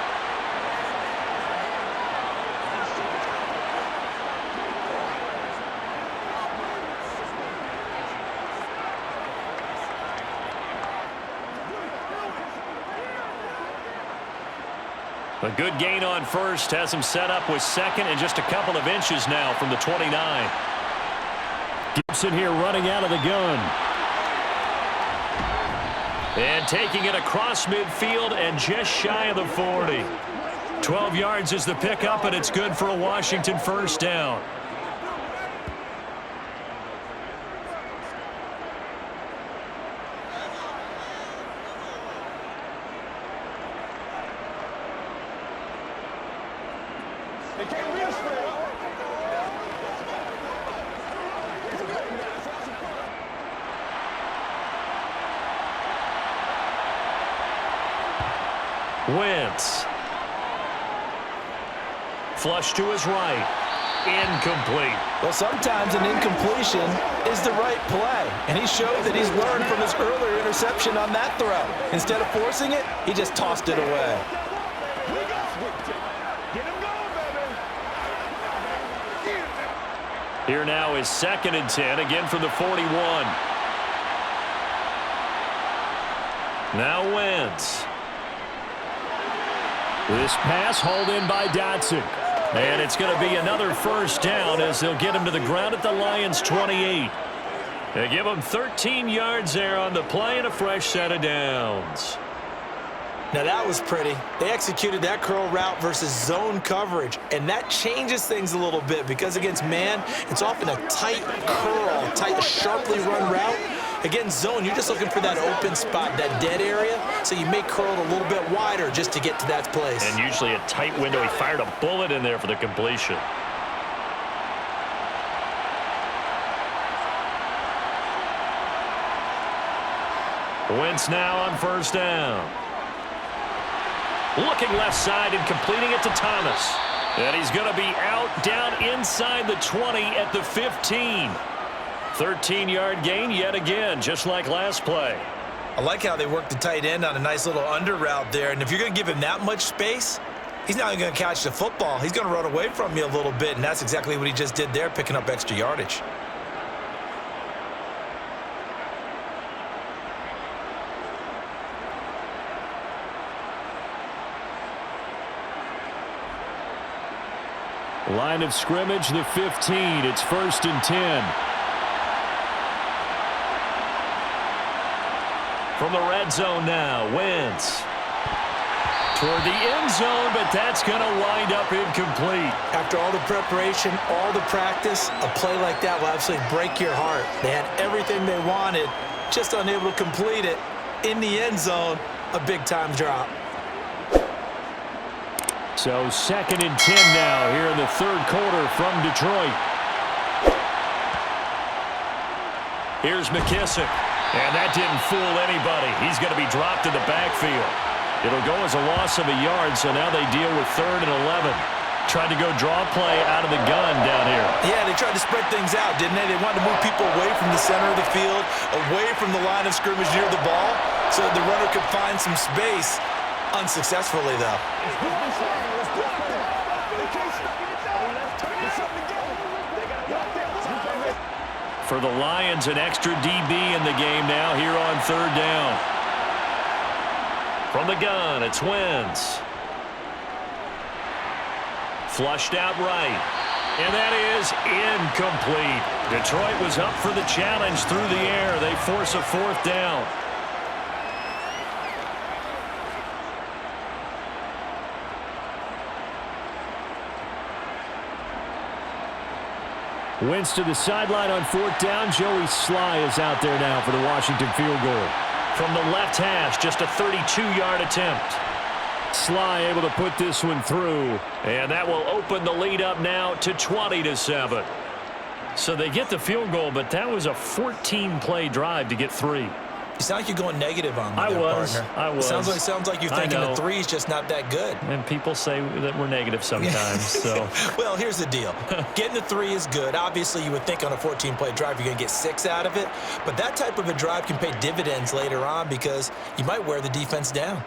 A good gain on first has him set up with 2nd and just a couple of inches now from the 29. Gibson here running out of the gun. And taking it across midfield and just shy of the 40. 12 yards is the pickup, and it's good for a Washington first down. Wentz. Flush to his right. Incomplete. Well, sometimes an incompletion is the right play, and he showed that he's learned from his earlier interception on that throw. Instead of forcing it, he just tossed it away. Here now is 2nd and 10, again from the 41. Now Wentz. This pass hauled in by Dotson. And it's going to be another first down as they'll get him to the ground at the Lions' 28. They give him 13 yards there on the play and a fresh set of downs. Now that was pretty. They executed that curl route versus zone coverage, and that changes things a little bit because against man, it's often a tight curl, tight, sharply run route. Against zone, you're just looking for that open spot, that dead area, so you may curl it a little bit wider just to get to that place. And usually a tight window. He fired a bullet in there for the completion. Wentz now on first down. Looking left side and completing it to Thomas. And he's going to be out down inside the 20 at the 15. 13-yard gain yet again, just like last play. I like how they worked the tight end on a nice little under route there. And if you're going to give him that much space, He's not even going to catch the football. He's going to run away from you a little bit, and that's exactly what he just did there, picking up extra yardage. Line of scrimmage, the 15. It's 1st and 10. From the red zone now, Wentz. Toward the end zone, but that's going to wind up incomplete. After all the preparation, all the practice, a play like that will absolutely break your heart. They had everything they wanted, just unable to complete it. In the end zone, a big-time drop. So 2nd and 10 now here in the third quarter from Detroit. Here's McKissick. And that didn't fool anybody. He's going to be dropped in the backfield. It'll go as a loss of a yard, so now they deal with 3rd and 11. Tried to go draw play out of the gun down here. Yeah, they tried to spread things out, didn't they? They wanted to move people away from the center of the field, away from the line of scrimmage near the ball, so that the runner could find some space. Unsuccessfully, though. For the Lions, an extra DB in the game now here on 3rd down. From the gun, it's Wentz. Flushed out right. And that is incomplete. Detroit was up for the challenge through the air. They force a 4th down. Wentz to the sideline on 4th down. Joey Sly is out there now for the Washington field goal. From the left hash, just a 32-yard attempt. Sly able to put this one through, and that will open the lead up now to 20-7. So they get the field goal, but that was a 14-play drive to get 3. You sound like you're going negative on me, partner. I was. Sounds like you're thinking the 3 is just not that good. And people say that we're negative sometimes. So. Well, here's the deal. Getting the 3 is good. Obviously, you would think on a 14-play drive you're going to get 6 out of it. But that type of a drive can pay dividends later on because you might wear the defense down.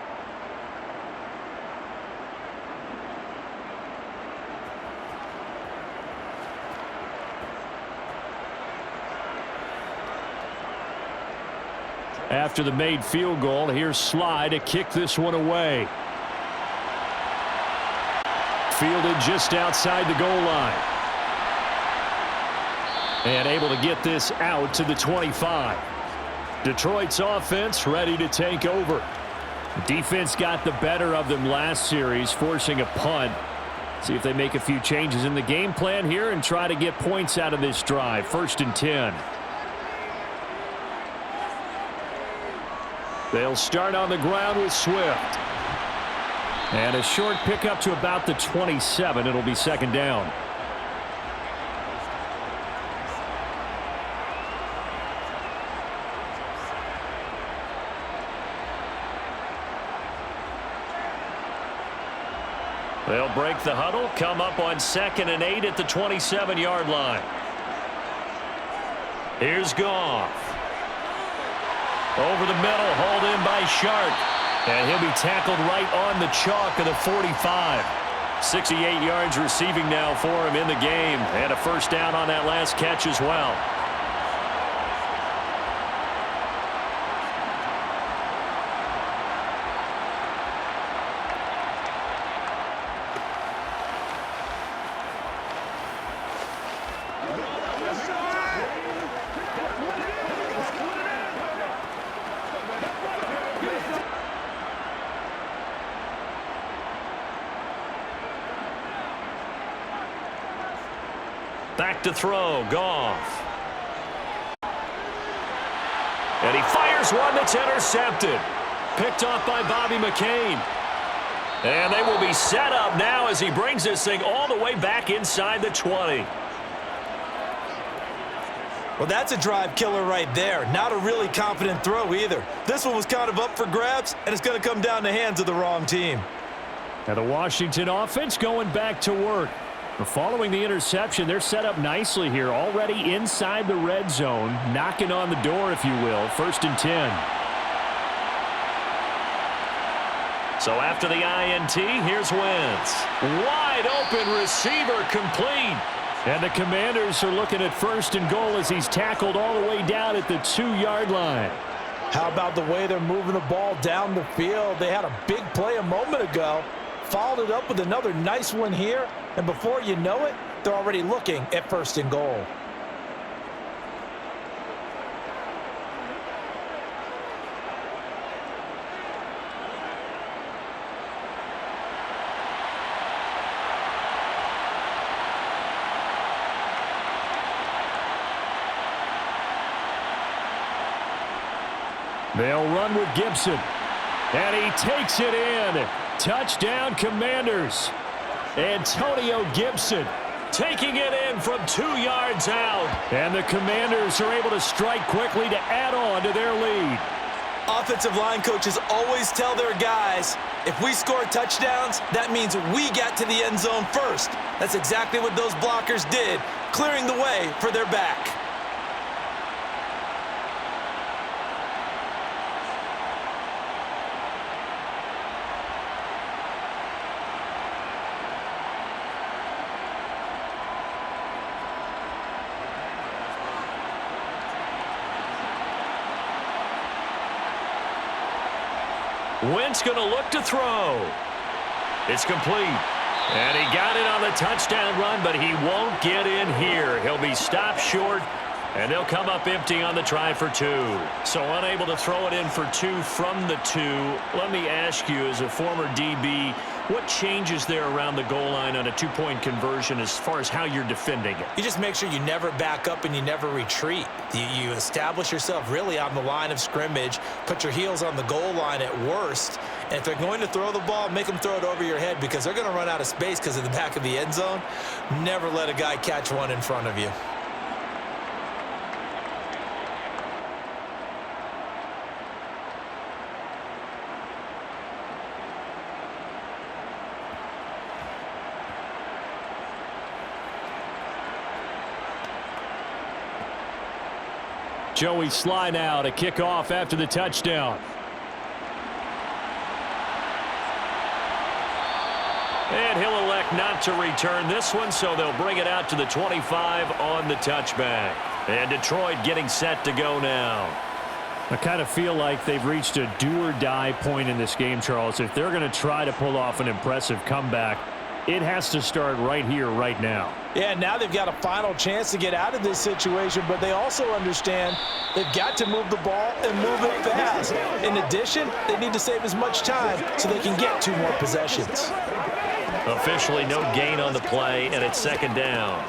After the made field goal, here's Sly to kick this one away. Fielded just outside the goal line. And able to get this out to the 25. Detroit's offense ready to take over. Defense got the better of them last series, forcing a punt. See if they make a few changes in the game plan here and try to get points out of this drive. 1st and 10. They'll start on the ground with Swift. And a short pickup to about the 27. It'll be 2nd down. They'll break the huddle, come up on 2nd and 8 at the 27-yard line. Here's Goff. Over the middle, hauled in by Shark. And he'll be tackled right on the chalk of the 45. 68 yards receiving now for him in the game. And a 1st down on that last catch as well. Back to throw, Goff. And he fires one that's intercepted. Picked off by Bobby McCain. And they will be set up now as he brings this thing all the way back inside the 20. Well, that's a drive killer right there. Not a really confident throw either. This one was kind of up for grabs, and it's going to come down the hands of the wrong team. Now the Washington offense going back to work. Following the interception, they're set up nicely here, already inside the red zone, knocking on the door, if you will. 1st and 10. So after the INT, here's Wentz. Wide open receiver complete. And the Commanders are looking at 1st and goal as he's tackled all the way down at the 2-yard line. How about the way they're moving the ball down the field? They had a big play a moment ago, followed it up with another nice one here, and before you know it, they're already looking at 1st and goal. They'll run with Gibson. And he takes it in. Touchdown, Commanders. Antonio Gibson taking it in from 2 yards out. And the Commanders are able to strike quickly to add on to their lead. Offensive line coaches always tell their guys, if we score touchdowns, that means we got to the end zone first. That's exactly what those blockers did, clearing the way for their back. Wentz going to look to throw. It's complete. And he got it on the touchdown run, but he won't get in here. He'll be stopped short, and they'll come up empty on the try for 2. So unable to throw it in for 2 from the 2. Let me ask you, as a former DB, what changes there around the goal line on a 2-point conversion as far as how you're defending it? You just make sure you never back up and you never retreat. You establish yourself really on the line of scrimmage, put your heels on the goal line at worst, and if they're going to throw the ball, make them throw it over your head because they're going to run out of space because of the back of the end zone. Never let a guy catch one in front of you. Joey Sly now to kick off after the touchdown. And he'll elect not to return this one, so they'll bring it out to the 25 on the touchback. And Detroit getting set to go now. I kind of feel like they've reached a do-or-die point in this game, Charles. If they're going to try to pull off an impressive comeback, it has to start right here, right now. Yeah, now they've got a final chance to get out of this situation, but they also understand they've got to move the ball and move it fast. In addition, they need to save as much time so they can get 2 more possessions. Officially no gain on the play, and it's 2nd down.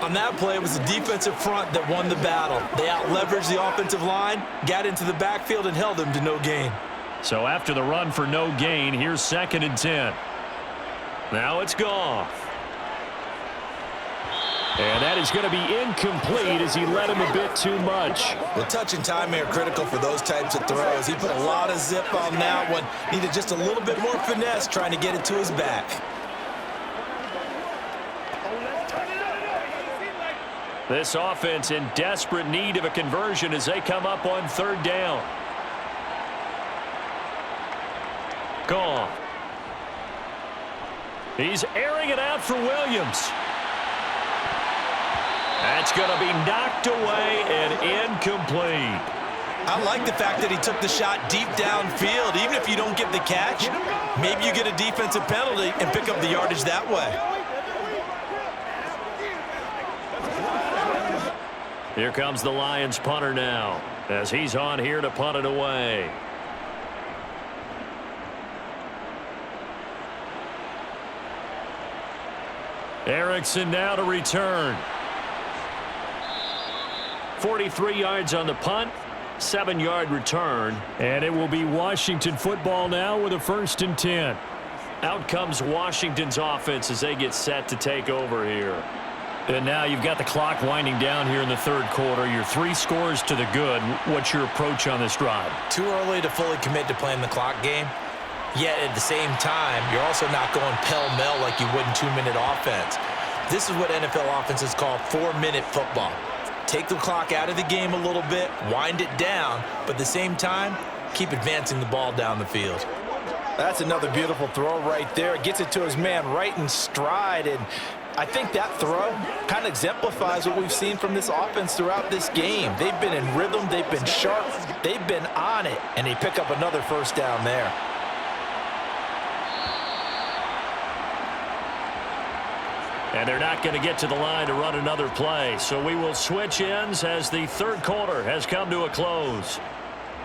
On that play, it was the defensive front that won the battle. They out-leveraged the offensive line, got into the backfield, and held them to no gain. So after the run for no gain, here's 2nd and 10. Now it's Goff. And that is going to be incomplete as he led him a bit too much. Well, touch and timing are critical for those types of throws. He put a lot of zip on that one. Needed just a little bit more finesse trying to get it to his back. This offense in desperate need of a conversion as they come up on 3rd down. Goff. He's airing it out for Williams. That's going to be knocked away and incomplete. I like the fact that he took the shot deep downfield. Even if you don't get the catch, maybe you get a defensive penalty and pick up the yardage that way. Here comes the Lions punter now as he's on here to punt it away. Erickson now to return. 43 yards on the punt, 7-yard return, and it will be Washington football now with a 1st and 10. Out comes Washington's offense as they get set to take over here. And now you've got the clock winding down here in the 3rd quarter. You're 3 scores to the good. What's your approach on this drive? Too early to fully commit to playing the clock game. Yet at the same time, you're also not going pell-mell like you would in 2-minute offense. This is what NFL offenses call 4-minute football. Take the clock out of the game a little bit, wind it down, but at the same time, keep advancing the ball down the field. That's another beautiful throw right there. Gets it to his man right in stride, and I think that throw kind of exemplifies what we've seen from this offense throughout this game. They've been in rhythm, they've been sharp, they've been on it, and they pick up another first down there. And they're not going to get to the line to run another play, so we will switch ends as the third quarter has come to a close.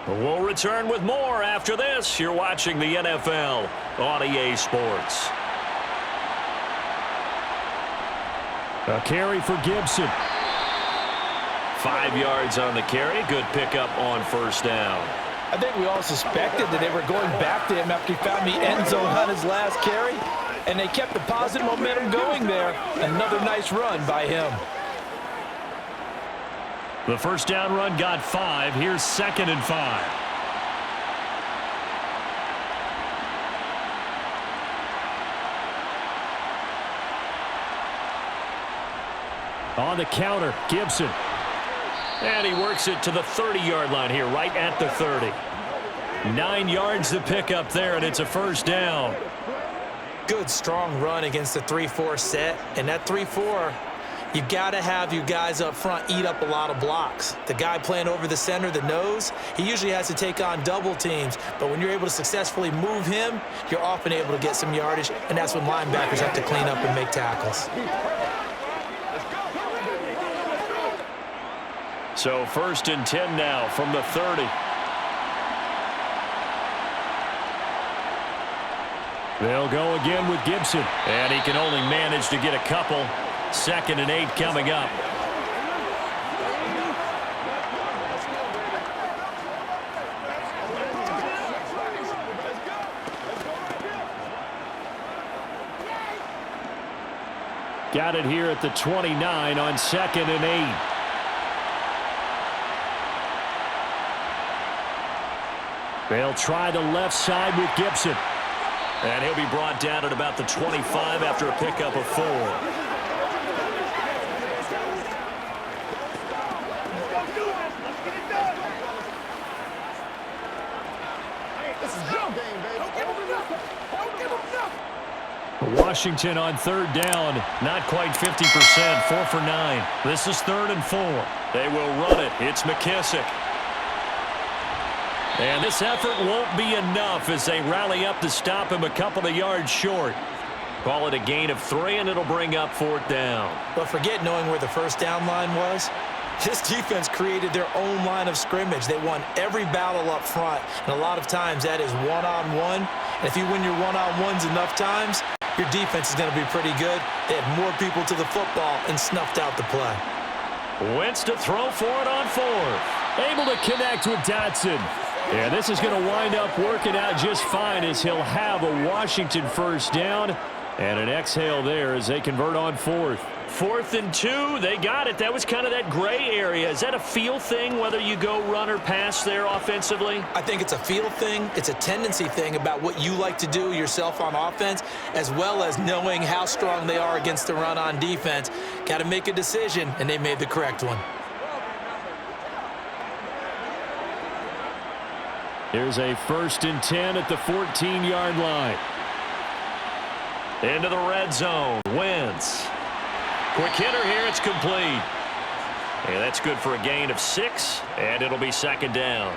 We'll return with more after this. You're watching the NFL on EA Sports. A carry for Gibson. 5 yards on the carry. Good pickup on first down. I think we all suspected that they were going back to him after he found the end zone on his last carry, and they kept the positive momentum going there. Another nice run by him. The first down run got 5. Here's 2nd and 5. On the counter, Gibson. And he works it to the 30-yard line here, right at the 30. 9 yards to pick up there, and it's a first down. Good, strong run against the 3-4 set, and that 3-4, you've got to have your guys up front eat up a lot of blocks. The guy playing over the center, the nose, he usually has to take on double teams, but when you're able to successfully move him, you're often able to get some yardage, and that's when linebackers have to clean up and make tackles. So 1st and 10 now from the 30. They'll go again with Gibson. And he can only manage to get a couple. 2nd and 8 coming up. Got it here at the 29 on 2nd and 8. They'll try the left side with Gibson. And he'll be brought down at about the 25 after a pickup of 4. Washington on 3rd down, not quite 50%, 4 for 9. This is 3rd and 4. They will run it. It's McKissick. And this effort won't be enough as they rally up to stop him a couple of yards short. Call it a gain of 3, and it'll bring up 4th down. But forget knowing where the first down line was. This defense created their own line of scrimmage. They won every battle up front, and a lot of times that is one-on-one. And if you win your one-on-ones enough times, your defense is going to be pretty good. They had more people to the football and snuffed out the play. Wentz to throw for it on 4th. Able to connect with Dotson. Yeah, this is going to wind up working out just fine as he'll have a Washington first down and an exhale there as they convert on 4th. 4th and 2, they got it. That was kind of that gray area. Is that a feel thing, whether you go run or pass there offensively? I think it's a feel thing. It's a tendency thing about what you like to do yourself on offense, as well as knowing how strong they are against the run on defense. Got to make a decision, and they made the correct one. Here's a 1st and 10 at the 14-yard line. Into the red zone. Wentz. Quick hitter here. It's complete. And that's good for a gain of 6, and it'll be 2nd down.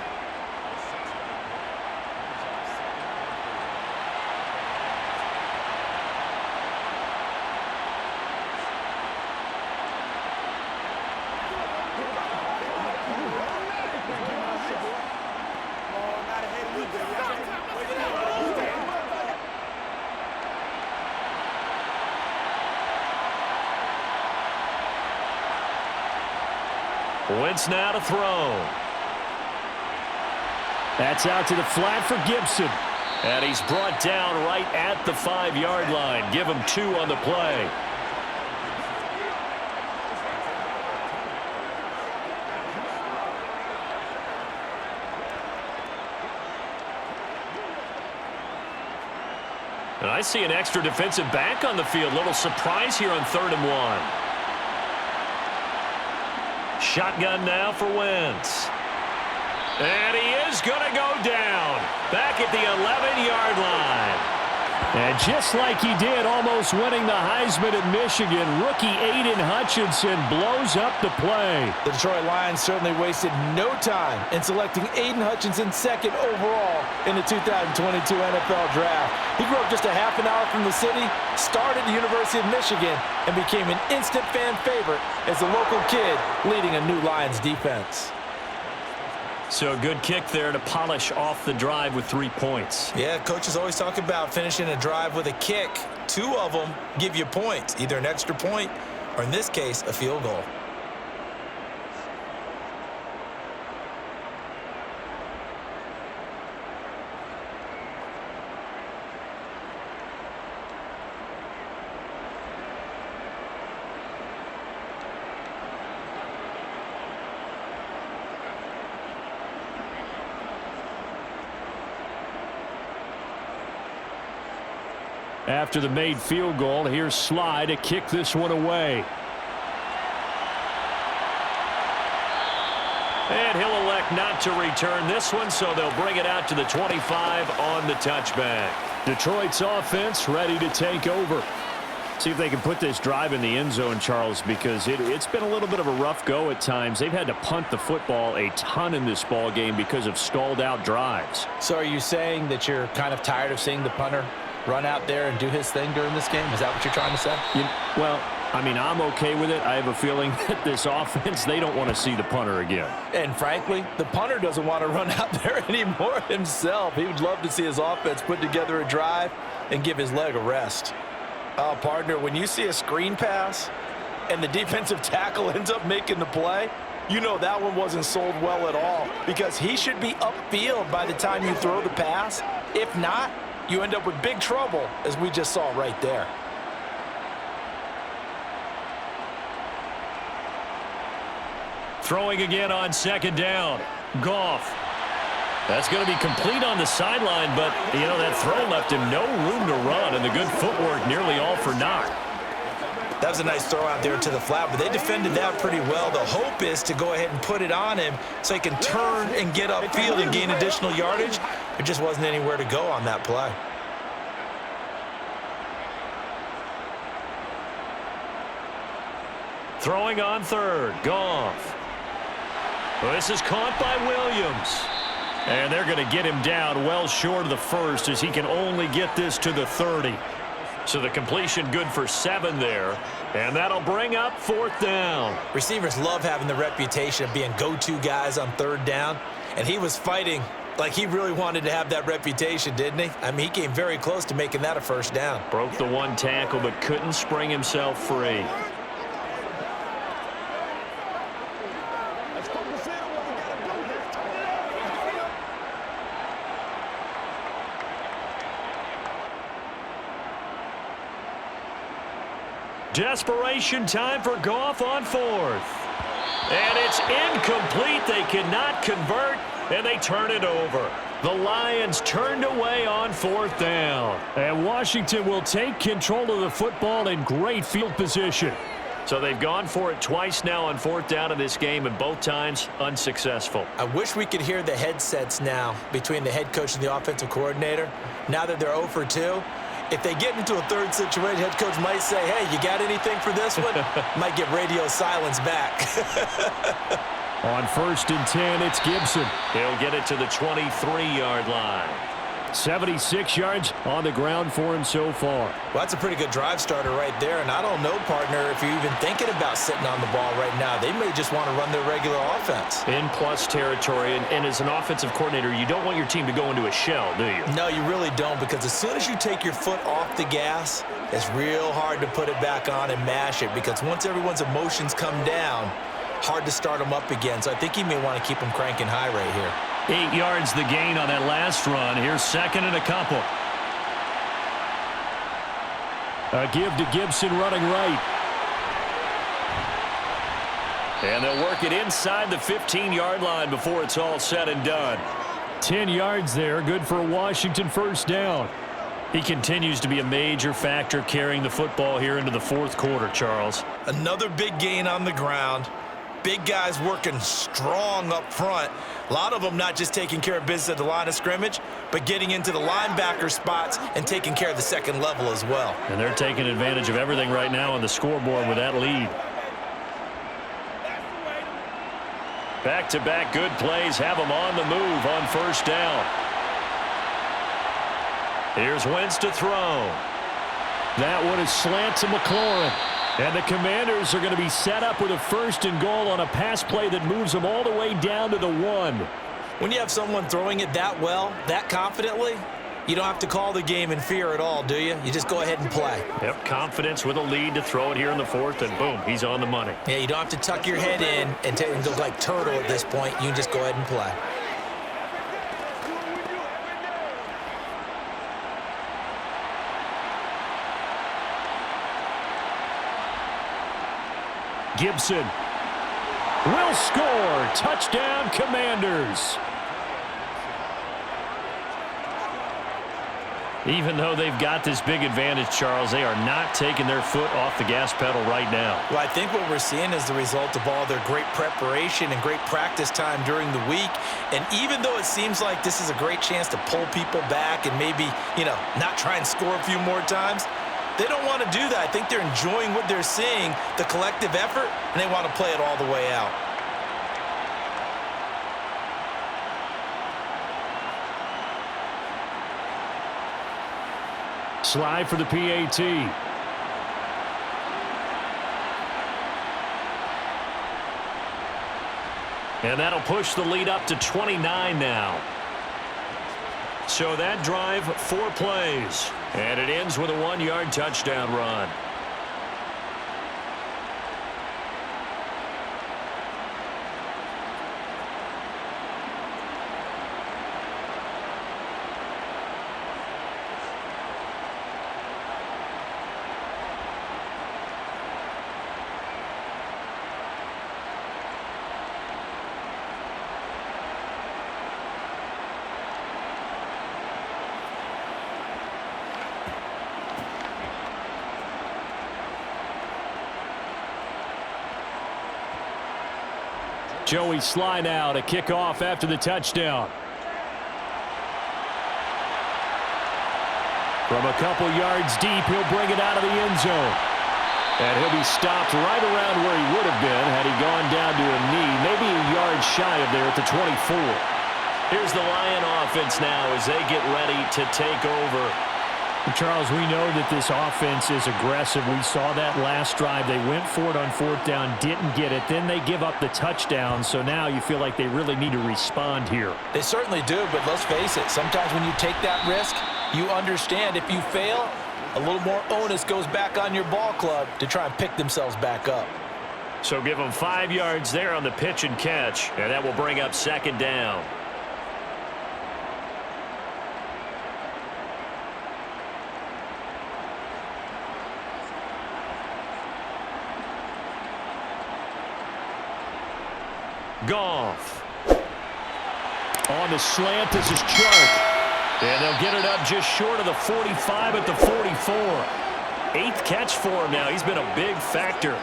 Wentz now to throw. That's out to the flat for Gibson. And he's brought down right at the 5-yard line. Give him 2 on the play. And I see an extra defensive back on the field. Little surprise here on 3rd and 1. Shotgun now for Wentz. And he is going to go down back at the 11-yard line. And just like he did, almost winning the Heisman at Michigan, rookie Aiden Hutchinson blows up the play. The Detroit Lions certainly wasted no time in selecting Aiden Hutchinson second overall in the 2022 NFL Draft. He grew up just a half an hour from the city, started at the University of Michigan, and became an instant fan favorite as a local kid leading a new Lions defense. So a good kick there to polish off the drive with 3 points. Yeah, coaches always talk about finishing a drive with a kick. 2 of them give you points, either an extra point or, in this case, a field goal. After the made field goal, here's Sly to kick this one away. And he'll elect not to return this one, so they'll bring it out to the 25 on the touchback. Detroit's offense ready to take over. See if they can put this drive in the end zone, Charles, because it's been a little bit of a rough go at times. They've had to punt the football a ton in this ball game because of stalled out drives. So are you saying that you're kind of tired of seeing the punter run out there and do his thing during this game? Is that what you're trying to say? Well, I mean, I'm okay with it. I have a feeling that this offense, they don't want to see the punter again. And frankly, the punter doesn't want to run out there anymore himself. He would love to see his offense put together a drive and give his leg a rest. Partner, when you see a screen pass and the defensive tackle ends up making the play, you know that one wasn't sold well at all, because he should be upfield by the time you throw the pass. If not, you end up with big trouble, as we just saw right there. Throwing again on second down. Goff. That's going to be complete on the sideline, but, you know, that throw left him no room to run, and the good footwork nearly all for naught. That was a nice throw out there to the flat, but they defended that pretty well. The hope is to go ahead and put it on him so he can turn and get upfield and gain additional yardage. There just wasn't anywhere to go on that play. Throwing on third. Goff. Well, this is caught by Williams. And they're going to get him down well short of the first, as he can only get this to the 30. So the completion good for 7 there. And that'll bring up 4th down. Receivers love having the reputation of being go-to guys on 3rd down. And he was fighting like he really wanted to have that reputation, didn't he? I mean, he came very close to making that a 1st down. Broke the 1 tackle, but couldn't spring himself free. Desperation time for Goff on 4th. And it's incomplete. They cannot convert, and they turn it over. The Lions turned away on 4th down. And Washington will take control of the football in great field position. So they've gone for it twice now on 4th down in this game, and both times unsuccessful. I wish we could hear the headsets now between the head coach and the offensive coordinator. Now that they're 0 for 2. If they get into a 3rd situation, head coach might say, hey, you got anything for this one? Might get radio silence back. On 1st and 10, it's Gibson. He'll get it to the 23-yard line. 76 yards on the ground for him so far. Well, that's a pretty good drive starter right there. And I don't know, partner, if you're even thinking about sitting on the ball right now. They may just want to run their regular offense. In plus territory. And as an offensive coordinator, you don't want your team to go into a shell, do you? No, you really don't, because as soon as you take your foot off the gas, it's real hard to put it back on and mash it, because once everyone's emotions come down, hard to start them up again. So I think he may want to keep them cranking high right here. 8 yards the gain on that last run. Here's 2nd and a couple. A give to Gibson running right. And they'll work it inside the 15-yard line before it's all said and done. 10 yards there, good for a Washington 1st down. He continues to be a major factor carrying the football here into the 4th quarter, Charles. Another big gain on the ground. Big guys working strong up front. A lot of them not just taking care of business at the line of scrimmage, but getting into the linebacker spots and taking care of the second level as well. And they're taking advantage of everything right now on the scoreboard with that lead. Back-to-back good plays have them on the move on first down. Here's Wentz to throw. That one is slant to McLaurin. And the Commanders are going to be set up with a 1st and goal on a pass play that moves them all the way down to the 1. When you have someone throwing it that well, that confidently, you don't have to call the game in fear at all, do you? You just go ahead and play. Yep, confidence with a lead to throw it here in the 4th, and boom, he's on the money. Yeah, you don't have to tuck your head in and look like turtle at this point. You can just go ahead and play. Gibson will score. Touchdown, Commanders. Even though they've got this big advantage, Charles, they are not taking their foot off the gas pedal right now. Well, I think what we're seeing is the result of all their great preparation and great practice time during the week. And even though it seems like this is a great chance to pull people back and maybe, not try and score a few more times, they don't want to do that. I think they're enjoying what they're seeing, the collective effort, and they want to play it all the way out. Slide for the PAT. And that'll push the lead up to 29 now. So that drive, 4 plays. And it ends with a 1-yard touchdown run. Joey slide out, a kickoff after the touchdown. From a couple yards deep, he'll bring it out of the end zone. And he'll be stopped right around where he would have been had he gone down to a knee, maybe a yard shy of there at the 24. Here's the Lion offense now as they get ready to take over. Charles, we know that this offense is aggressive. We saw that last drive. They went for it on 4th down, didn't get it. Then they give up the touchdown. So now you feel like they really need to respond here. They certainly do, but let's face it. Sometimes when you take that risk, you understand if you fail, a little more onus goes back on your ball club to try and pick themselves back up. So give them 5 yards there on the pitch and catch, and that will bring up 2nd down. Goff. On the slant, this is Chark. And they'll get it up just short of the 45 at the 44. 8th catch for him now. He's been a big factor.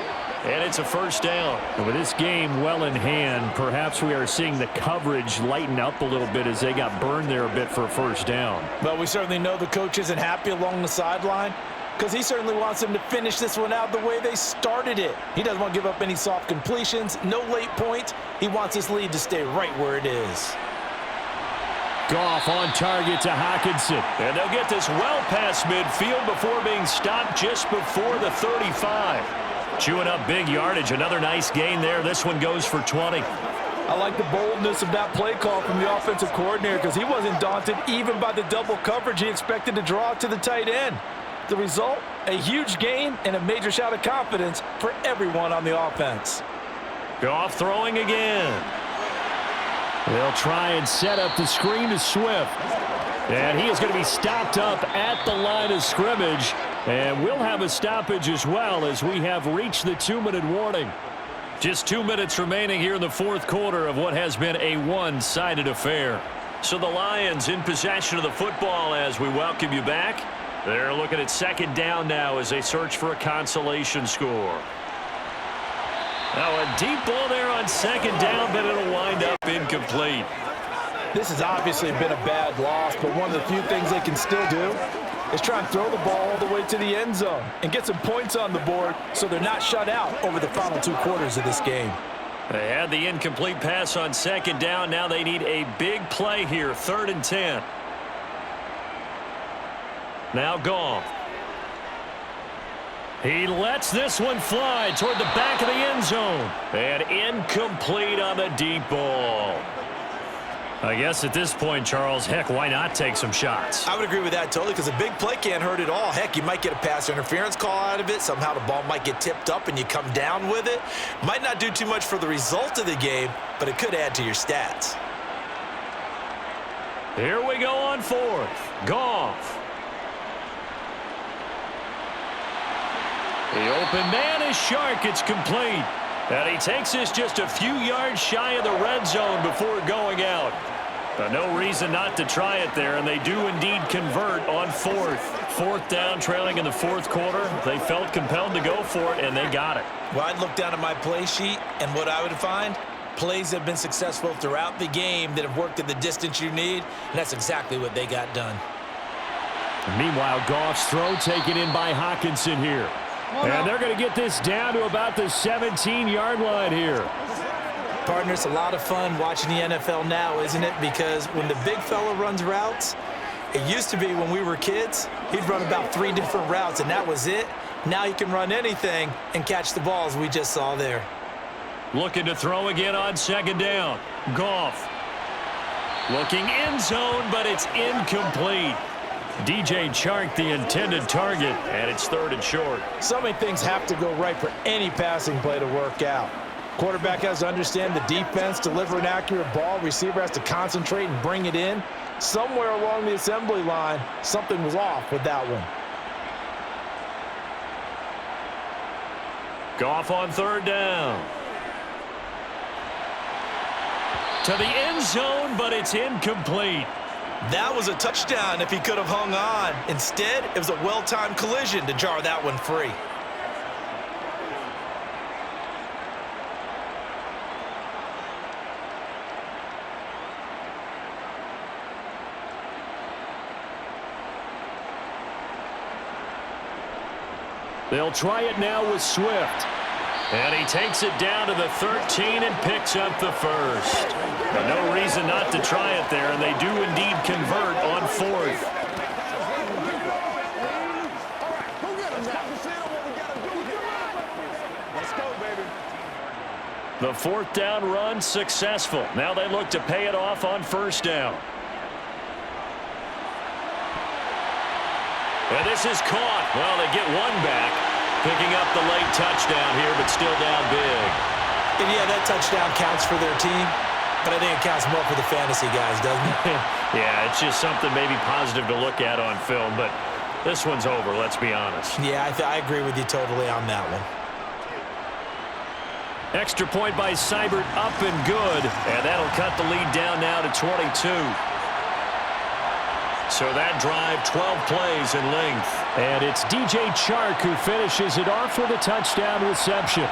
And it's a 1st down. And with this game well in hand, perhaps we are seeing the coverage lighten up a little bit as they got burned there a bit for a 1st down. But we certainly know the coach isn't happy along the sideline, because he certainly wants them to finish this one out the way they started it. He doesn't want to give up any soft completions, no late points. He wants his lead to stay right where it is. Goff on target to Hockenson. And they'll get this well past midfield before being stopped just before the 35. Chewing up big yardage. Another nice gain there. This one goes for 20. I like the boldness of that play call from the offensive coordinator, because he wasn't daunted even by the double coverage he expected to draw to the tight end. The result, a huge gain and a major shout of confidence for everyone on the offense. Goff throwing again. They'll try and set up the screen to Swift. And he is going to be stopped up at the line of scrimmage. And we'll have a stoppage as well as we have reached the 2-minute warning. Just 2 minutes remaining here in the 4th quarter of what has been a one-sided affair. So the Lions in possession of the football as we welcome you back. They're looking at 2nd down now as they search for a consolation score. Now a deep ball there on second down, but it'll wind up incomplete. This has obviously been a bad loss, but one of the few things they can still do is try and throw the ball all the way to the end zone and get some points on the board so they're not shut out over the final 2 quarters of this game. They had the incomplete pass on second down. Now they need a big play here, 3rd and 10. Now Goff. He lets this one fly toward the back of the end zone. And incomplete on the deep ball. I guess at this point, Charles, heck, why not take some shots? I would agree with that totally, because a big play can't hurt at all. Heck, you might get a pass interference call out of it. Somehow the ball might get tipped up and you come down with it. Might not do too much for the result of the game, but it could add to your stats. Here we go on 4th. Goff. The open man is Shark. It's complete. And he takes this just a few yards shy of the red zone before going out. No reason not to try it there, and they do indeed convert on 4th. 4th down, trailing in the 4th quarter. They felt compelled to go for it, and they got it. Well, I'd look down at my play sheet, and what I would find, plays have been successful throughout the game that have worked at the distance you need, and that's exactly what they got done. Meanwhile, Goff's throw taken in by Hawkinson here. And they're going to get this down to about the 17-yard line here. Partner, it's a lot of fun watching the NFL now, isn't it? Because when the big fella runs routes, it used to be when we were kids, he'd run about 3 different routes, and that was it. Now he can run anything and catch the balls we just saw there. Looking to throw again on second down. Goff. Looking end zone, but it's incomplete. DJ Chark, the intended target, and it's 3rd and short. So many things have to go right for any passing play to work out. Quarterback has to understand the defense, deliver an accurate ball. Receiver has to concentrate and bring it in. Somewhere along the assembly line, something was off with that one. Goff on 3rd down. To the end zone, but it's incomplete. That was a touchdown if he could have hung on. Instead, it was a well-timed collision to jar that one free. They'll try it now with Swift. And he takes it down to the 13 and picks up the 1st. But no reason not to try it there, and they do indeed convert on 4th. The 4th down run successful. Now they look to pay it off on 1st down. And this is caught. Well, they get one back. Picking up the late touchdown here, but still down big. And yeah, that touchdown counts for their team, but I think it counts more for the fantasy guys, doesn't it? Yeah, it's just something maybe positive to look at on film, but this one's over, let's be honest. Yeah, I agree with you totally on that one. Extra point by Seibert, up and good, and that'll cut the lead down now to 22. So that drive, 12 plays in length. And it's DJ Chark who finishes it off with a touchdown reception.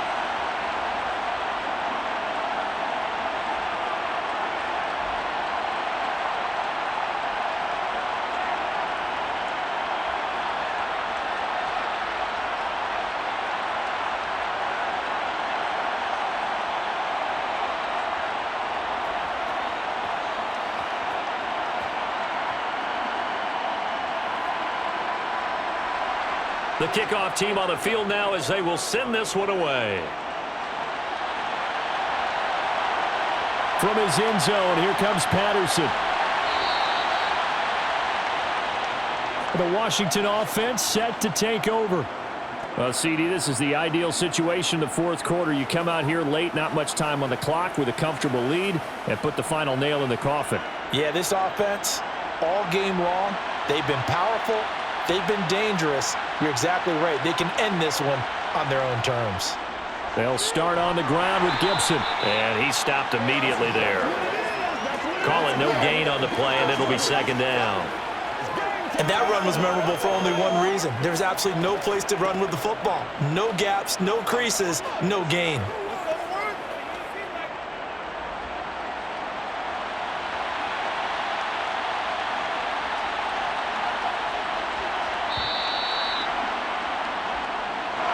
The kickoff team on the field now as they will send this one away. From his end zone, here comes Patterson. The Washington offense set to take over. Well, CD, this is the ideal situation in the 4th quarter. You come out here late, not much time on the clock with a comfortable lead, and put the final nail in the coffin. Yeah, this offense, all game long, they've been powerful. They've been dangerous. You're exactly right. They can end this one on their own terms. They'll start on the ground with Gibson. And he stopped immediately there. Call it no gain on the play, and it'll be 2nd down. And that run was memorable for only one reason. There's absolutely no place to run with the football. No gaps, no creases, no gain.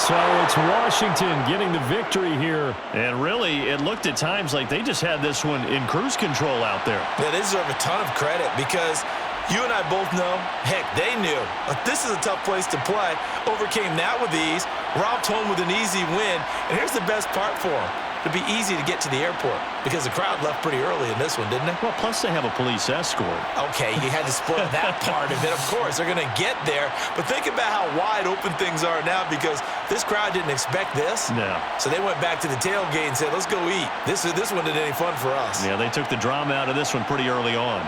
So it's Washington getting the victory here. And really, it looked at times like they just had this one in cruise control out there. Yeah, they deserve a ton of credit because you and I both know, heck, they knew. This is a tough place to play. Overcame that with ease, romped home with an easy win. And here's the best part for them. It'd be easy to get to the airport because the crowd left pretty early in this one, didn't it? Well, plus they have a police escort. Okay, you had to spoil that part of it. Of course, they're going to get there. But think about how wide open things are now because this crowd didn't expect this. No. So they went back to the tailgate and said, let's go eat. This wasn't any fun for us. Yeah, they took the drama out of this one pretty early on.